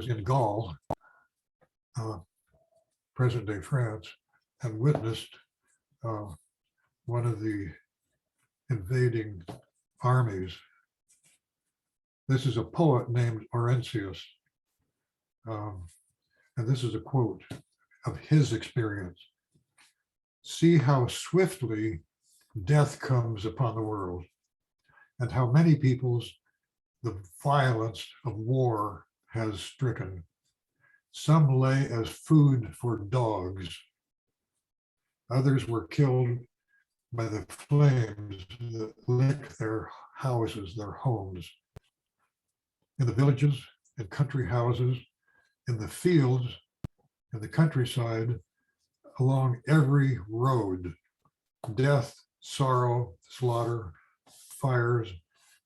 in Gaul, present-day France, and witnessed one of the invading armies. This is a poet named Orentius, and this is a quote of his experience. "See how swiftly death comes upon the world, and how many peoples the violence of war has stricken. Some lay as food for dogs. Others were killed by the flames that lick their houses, their homes. In the villages, in country houses, in the fields, in the countryside, along every road, death, sorrow, slaughter, fires,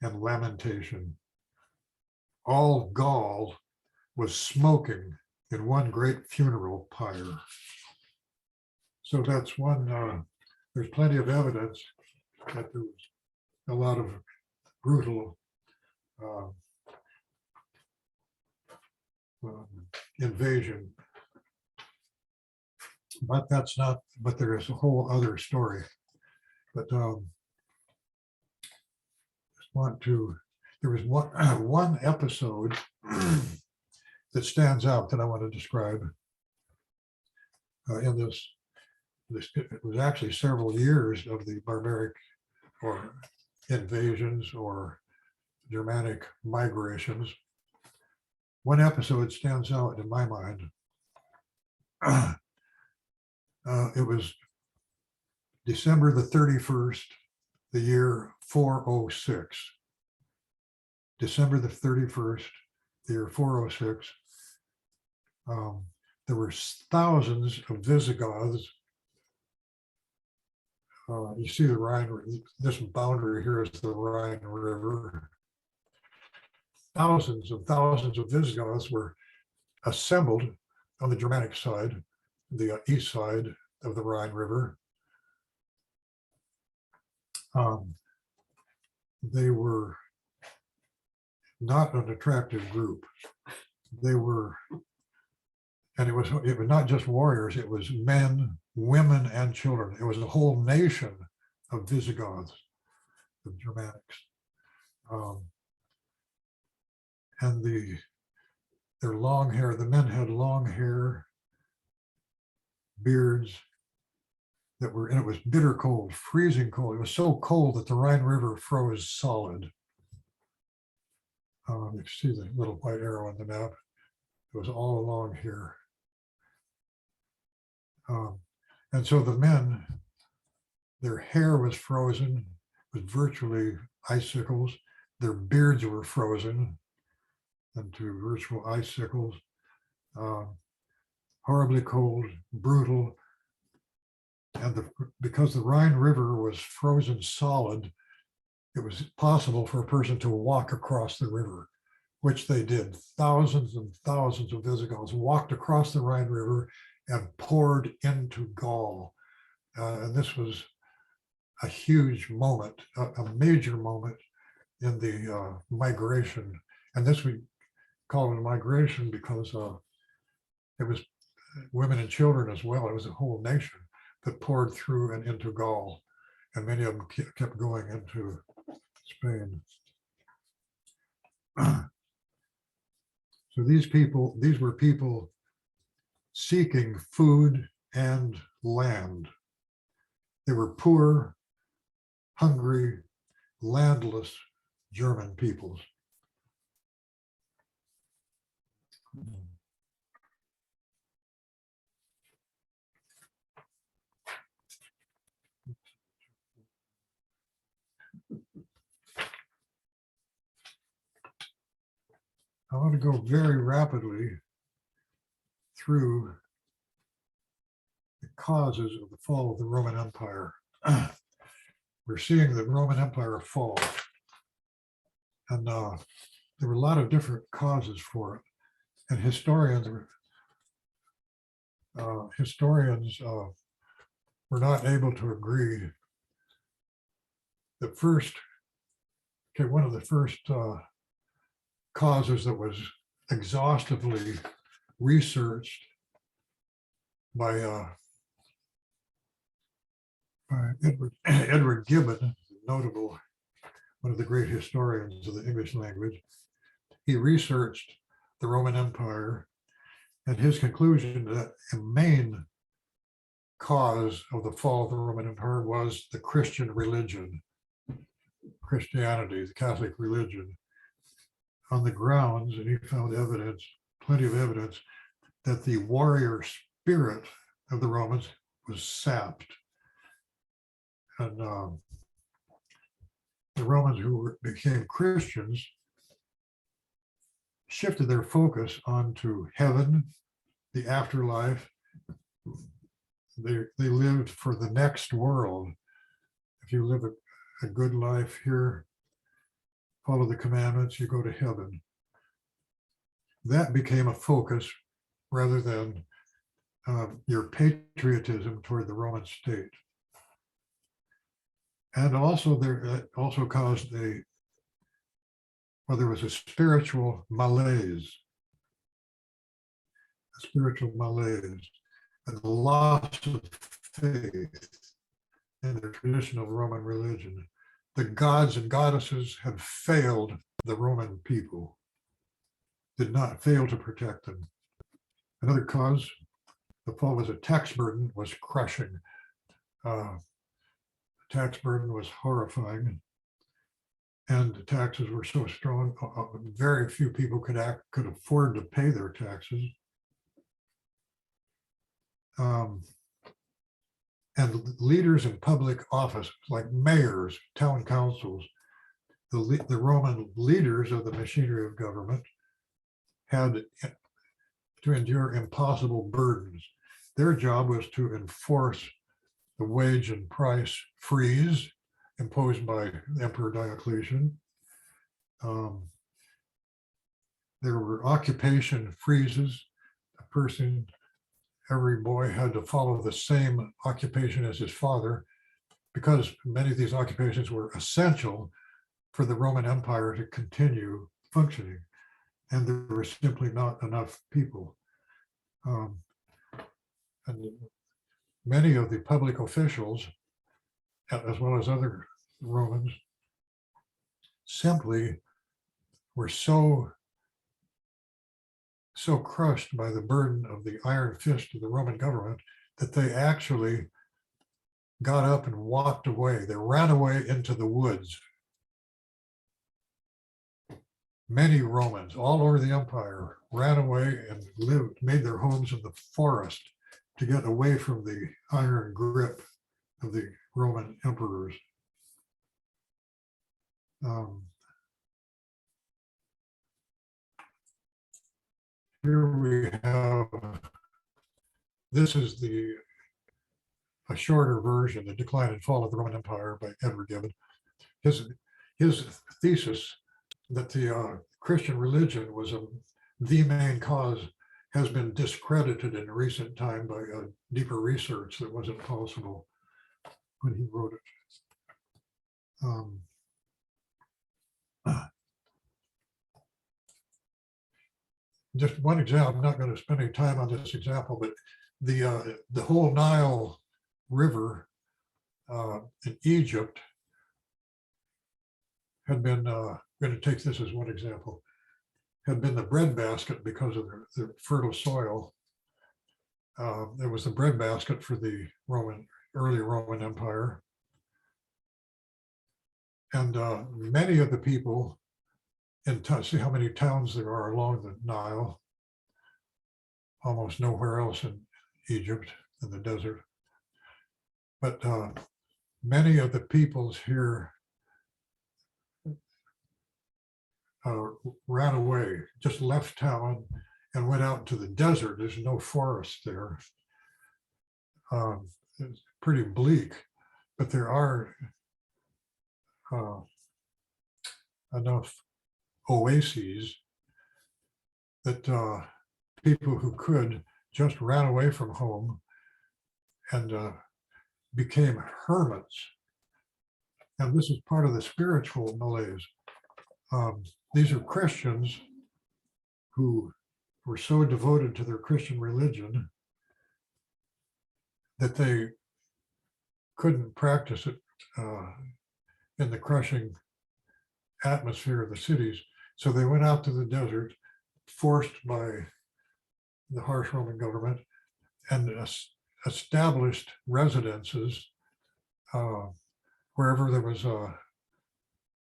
and lamentation. All Gaul was smoking in one great funeral pyre." So that's one, there's plenty of evidence that there was a lot of brutal invasion. But that's not, but there is a whole other story. But just want to, there was one episode that stands out that I want to describe in this. It was actually several years of the barbaric or invasions or Germanic migrations. One episode stands out in my mind. It was December the 31st, the year 406. December the 31st, the year 406. There were thousands of Visigoths. You see the Rhine, this boundary here is the Rhine River. Thousands and thousands of Visigoths were assembled on the Germanic side, the east side of the Rhine River. They were not an attractive group. They were, and it was not just warriors, it was men, women, and children. It was a whole nation of Visigoths, the Germanics. And their long hair, the men had long hair, beards that were, and it was bitter cold, freezing cold. It was so cold that the Rhine River froze solid. You see the little white arrow on the map. It was all along here. And so the men, their hair was frozen with virtually icicles. Their beards were frozen into virtual icicles. Horribly cold, brutal. And because the Rhine River was frozen solid, it was possible for a person to walk across the river, which they did. Thousands and thousands of Visigoths walked across the Rhine River and poured into Gaul. And this was a huge moment, a major moment in the migration. And this we call it a migration because it was women and children as well. It was a whole nation that poured through and into Gaul. And many of them kept going into Spain. So these were people seeking food and land. They were poor, hungry, landless German peoples. I want to to go very rapidly through the causes of the fall of the Roman Empire. We're seeing the Roman Empire fall. And there were a lot of different causes for it. And historians were not able to agree. One of the first causes that was exhaustively researched by Edward Gibbon, notable, one of the great historians of the English language. He researched the Roman Empire, and his conclusion that the main cause of the fall of the Roman Empire was the Christian religion, Christianity, the Catholic religion, on the grounds, and he found evidence, plenty of evidence, that the warrior spirit of the Romans was sapped. And the Romans who became Christians shifted their focus onto heaven, the afterlife. They lived for the next world. If you live a good life here, follow the commandments, you go to heaven. That became a focus rather than your patriotism toward the Roman state. And also there also caused there was a spiritual malaise, and the loss of faith in the traditional Roman religion. The gods and goddesses had failed the Roman people, did not fail to protect them. Another cause, the fall was a tax burden was crushing. Tax burden was horrifying, and the taxes were so strong, very few people could afford to pay their taxes. And leaders in public office, like mayors, town councils, the Roman leaders of the machinery of government had to endure impossible burdens. Their job was to enforce the wage and price freeze imposed by Emperor Diocletian. There were occupation freezes. Every boy had to follow the same occupation as his father, because many of these occupations were essential for the Roman Empire to continue functioning, and there were simply not enough people. And many of the public officials, as well as other Romans, simply were so crushed by the burden of the iron fist of the Roman government that they actually got up and walked away. They ran away into the woods. Many Romans all over the empire ran away and made their homes in the forest to get away from the iron grip of the Roman emperors. Here we have, this is a shorter version, The Decline and Fall of the Roman Empire by Edward Gibbon. His thesis that the Christian religion was the main cause has been discredited in recent time by deeper research that wasn't possible when he wrote it. Just one example, I'm not going to spend any time on this example, but the whole Nile River in Egypt had been, I'm going to take this as one example, had been the breadbasket because of the fertile soil. It was the breadbasket for the early Roman Empire. And many of the people see how many towns there are along the Nile, almost nowhere else in Egypt, in the desert. But many of the peoples here ran away, just left town and went out to the desert. There's no forest there. It's pretty bleak, but there are enough oases that people who could just ran away from home and became hermits. And this is part of the spiritual malaise. These are Christians who were so devoted to their Christian religion that they couldn't practice it in the crushing atmosphere of the cities. So they went out to the desert, forced by the harsh Roman government, and established residences wherever there was a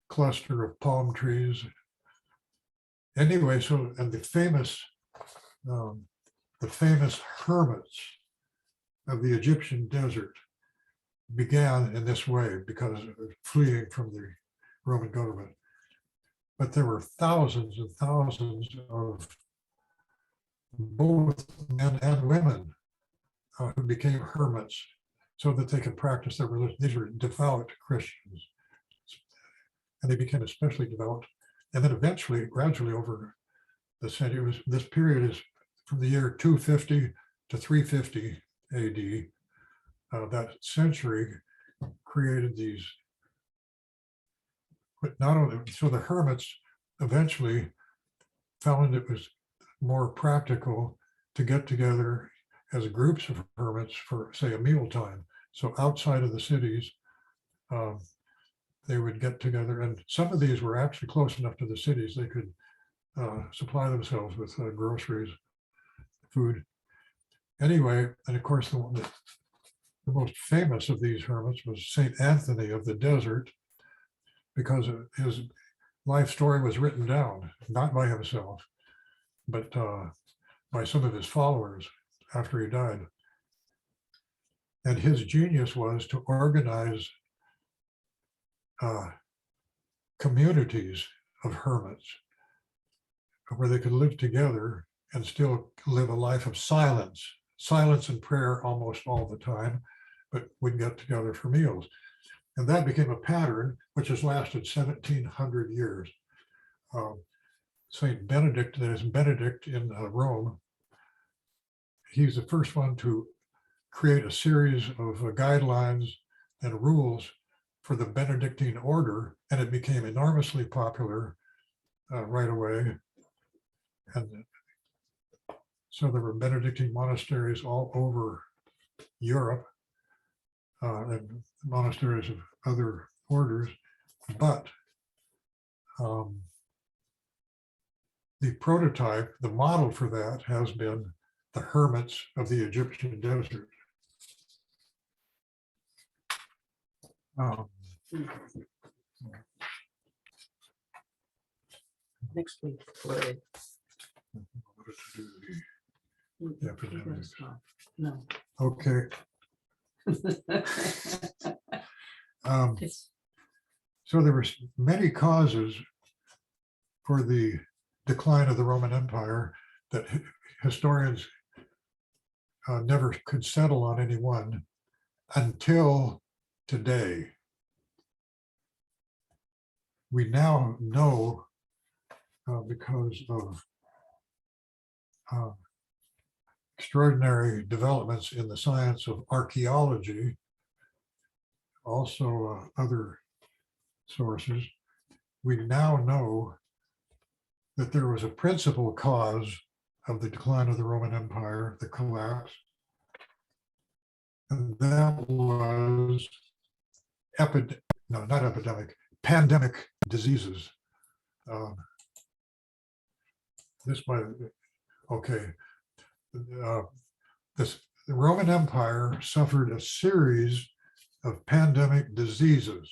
cluster of palm trees. Anyway, so, and the famous hermits of the Egyptian desert began in this way because of fleeing from the Roman government. But there were thousands and thousands of both men and women who became hermits so that they could practice their religion. These were devout Christians, and they became especially devout. And then eventually, gradually over the century, this period is from the year 250 to 350 AD. That century created these, but not only, so the hermits eventually found it was more practical to get together as groups of hermits for, say, a mealtime. So outside of the cities, they would get together, and some of these were actually close enough to the cities they could supply themselves with groceries, food. Anyway, and of course, the most famous of these hermits was Saint Anthony of the Desert, because his life story was written down, not by himself, but by some of his followers after he died. And his genius was to organize communities of hermits where they could live together and still live a life of silence and prayer almost all the time, but would get together for meals. And that became a pattern which has lasted 1700 years. Saint Benedict, there's Benedict in Rome. He's the first one to create a series of guidelines and rules for the Benedictine order, and it became enormously popular right away. And so there were Benedictine monasteries all over Europe, and monasteries of other orders, but the prototype, the model for that has been the hermits of the Egyptian desert. Next week. Right. The epidemics. No. Okay. So there were many causes for the decline of the Roman Empire that historians never could settle on any one until today. We now know because of extraordinary developments in the science of archaeology, also other sources, we now know that there was a principal cause of the decline of the Roman Empire, the collapse, and that was pandemic diseases. The Roman Empire suffered a series of pandemic diseases.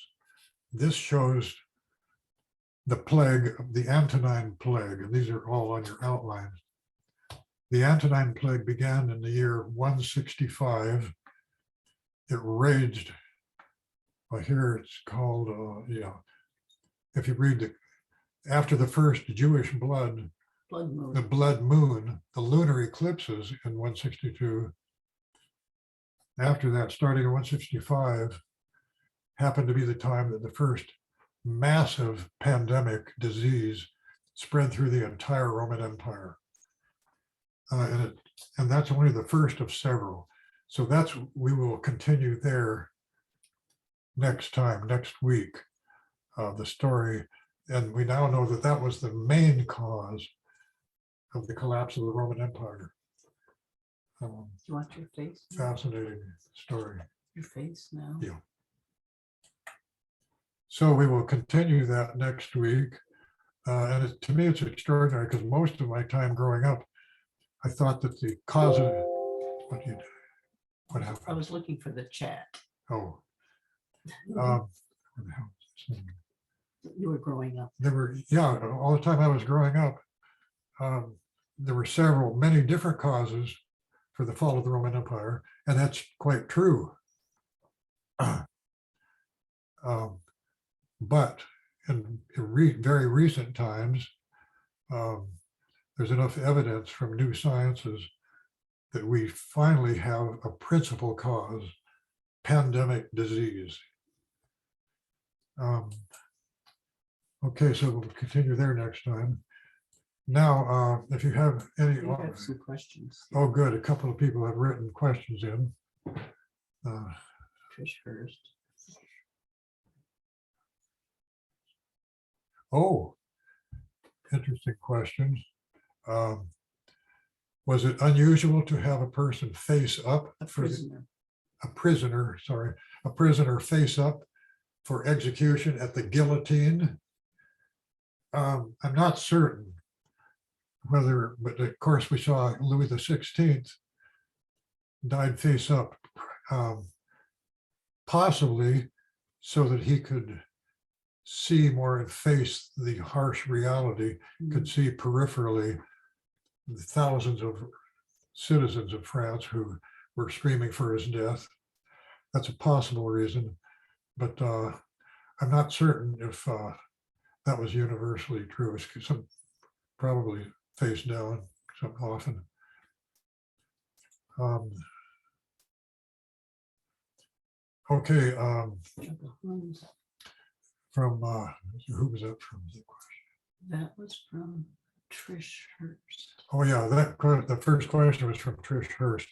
This shows the plague, the Antonine plague, and these are all on your outlines. The Antonine plague began in the year 165. It raged, well, here it's called, if you read after the first Jewish Blood the moon. blood moon, the lunar eclipses in 162. After that, starting in 165, happened to be the time that the first massive pandemic disease spread through the entire Roman Empire. And that's only the first of several. So we will continue there next time, next week, the story. And we now know that that was the main cause of the collapse of the Roman Empire. Do you want your face? Fascinating story. Your face now? Yeah. So we will continue that next week. To me, it's extraordinary because most of my time growing up, I thought that the cause of what I happened? was looking for the chat. Oh, where the hell is this thing? You were growing up. There were, yeah, all the time I was growing up, there were many different causes for the fall of the Roman Empire, and that's quite true. But in very recent times, there's enough evidence from new sciences that we finally have a principal cause, pandemic disease. Okay, so we'll continue there next time. Now, if you have any, You have some questions. oh, good, a couple of people have written questions in. Trish Hurst. Oh, interesting question. Was it unusual to have a person face up A for prisoner. a prisoner face up for execution at the guillotine? I'm not certain whether, but of course we saw Louis XVI died face up, possibly so that he could see more and face the harsh reality, could see peripherally the thousands of citizens of France who were screaming for his death. That's a possible reason, but I'm not certain if that was universally true. It's probably face down often. Okay, from who was that from? That was from Trish Hurst. Oh yeah, the first question was from Trish Hurst.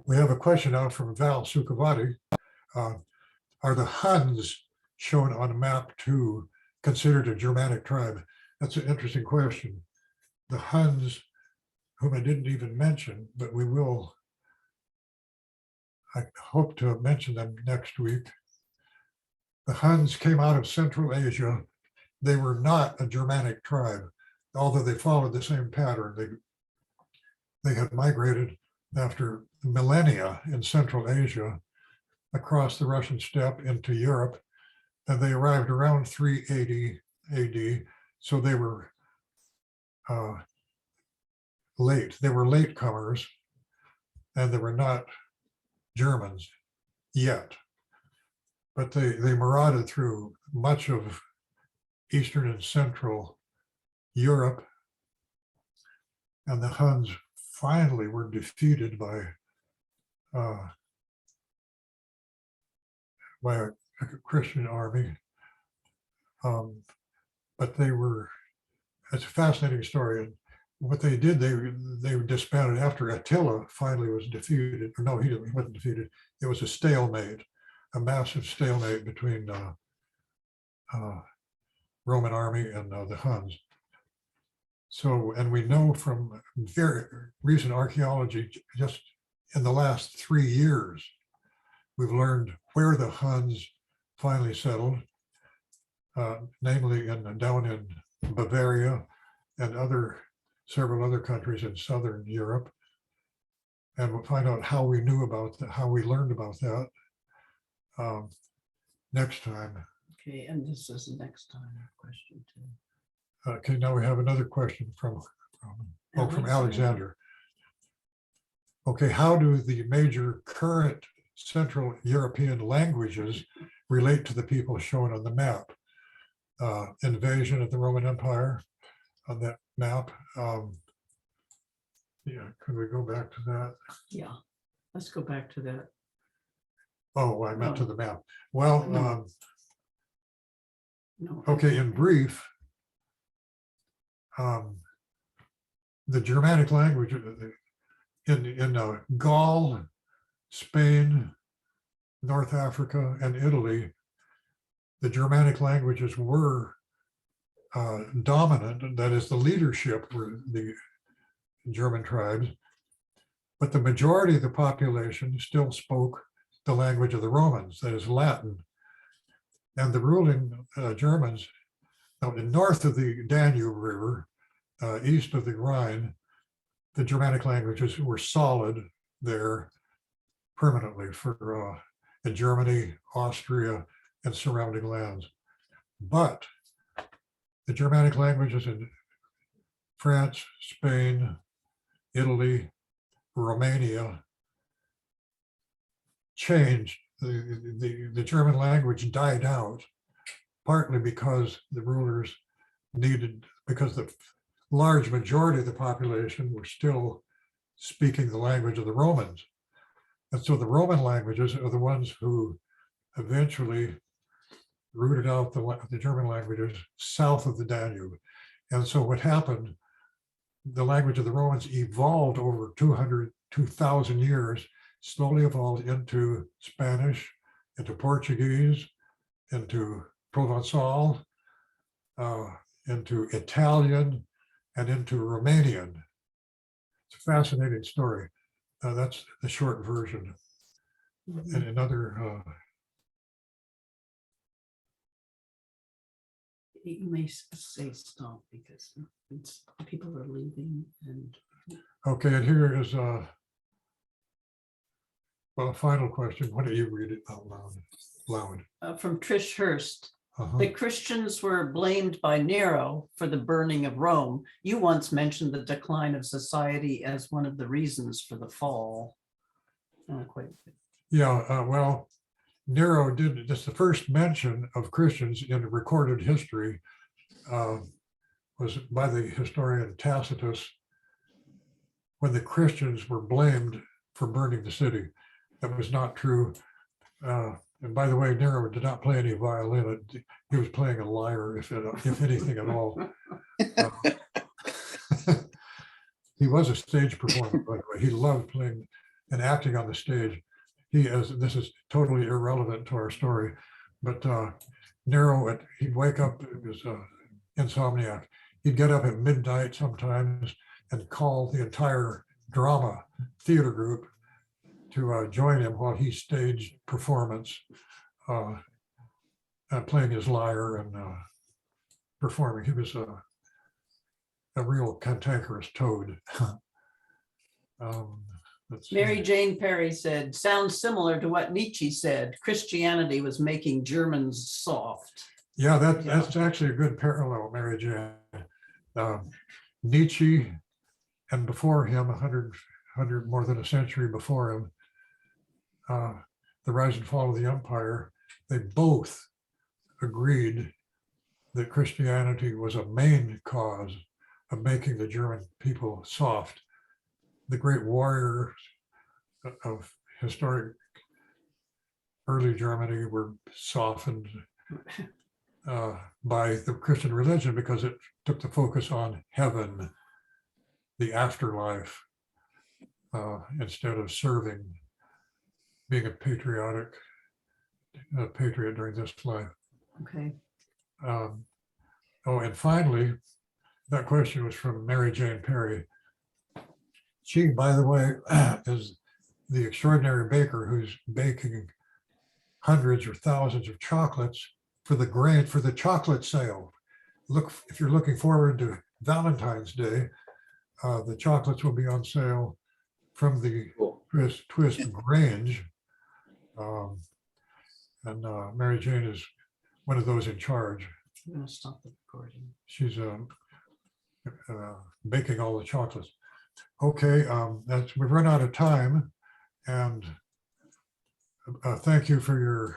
We have a question now from Val Sukhavati. Are the Huns shown on map 2 considered a Germanic tribe? That's an interesting question. The Huns, whom I didn't even mention, but we will, I hope to mention them next week. The Huns came out of Central Asia. They were not a Germanic tribe, although they followed the same pattern. They had migrated after millennia in Central Asia across the Russian steppe into Europe, and they arrived around 380 AD. So they were late. They were latecomers, and they were not Germans yet. But they marauded through much of Eastern and Central Europe, and the Huns finally were defeated by a Christian army. But it's a fascinating story. And what they did, they disbanded after Attila finally was defeated. Or no, he wasn't defeated. It was a stalemate, a massive stalemate between Roman army and the Huns. So, and we know from very recent archaeology, just in the last 3 years, we've learned where the Huns finally settled, namely down in Bavaria and several other countries in Southern Europe. And we'll find out how we knew about that, how we learned about that next time. Okay, and this is the next time question too. Okay, now we have another question from Alexander. Okay, how do the major current Central European languages relate to the people shown on the map? invasion of the Roman Empire on that map. Yeah, could we go back to that? Yeah, let's go back to that. Oh, I meant to No. the map. Well, No. No. okay, in brief, the Germanic language in Gaul, Spain, North Africa, and Italy, the Germanic languages were dominant, and that is the leadership were the German tribes, but the majority of the population still spoke the language of the Romans, that is Latin. And the ruling Germans, north of the Danube River, east of the Rhine, the Germanic languages were solid there permanently for in Germany, Austria, and surrounding lands. But the Germanic languages in France, Spain, Italy, Romania changed. The German language died out, partly because the rulers because the large majority of the population were still speaking the language of the Romans. And so the Roman languages are the ones who eventually rooted out the German languages south of the Danube. And so what happened, the language of the Romans evolved over 2,000 years, slowly evolved into Spanish, into Portuguese, into Provençal, into Italian, and into Romanian. It's a fascinating story. That's the short version. Mhm. And another, You may say stop because people are leaving and okay, and here is well, a final question. Why don't you read it out loud? from Trish Hurst. Uh-huh. The Christians were blamed by Nero for the burning of Rome. You once mentioned the decline of society as one of the reasons for the fall. Not quite. Yeah, well, Nero did, just the first mention of Christians in recorded history was by the historian Tacitus, when the Christians were blamed for burning the city. That was not true. And by the way, Nero did not play any violin. He was playing a lyre, if anything at all. He was a stage performer, by the way. He loved playing and acting on the stage. This is totally irrelevant to our story, but Nero, he'd wake up, it was insomniac. He'd get up at midnight sometimes and call the entire drama theater group to join him while he staged performance, playing his lyre and performing. He was a real cantankerous toad. Mary Jane Perry said, sounds similar to what Nietzsche said. Christianity was making Germans soft. Yeah, that's actually a good parallel, Mary Jane. Nietzsche, and before him, 100 more than a century before him, the rise and fall of the empire, they both agreed that Christianity was a main cause of making the German people soft. The great warriors of historic early Germany were softened by the Christian religion because it took the focus on heaven, the afterlife, instead of serving, being a patriot during this life. Okay. And finally, that question was from Mary Jane Perry. She, by the way, is the extraordinary baker who's baking hundreds or thousands of chocolates for the chocolate sale. Look, if you're looking forward to Valentine's Day, the chocolates will be on sale from the Twist Grange. And Mary Jane is one of those in charge. I'm going to stop the recording. She's baking all the chocolates. Okay, we've run out of time, and thank you for your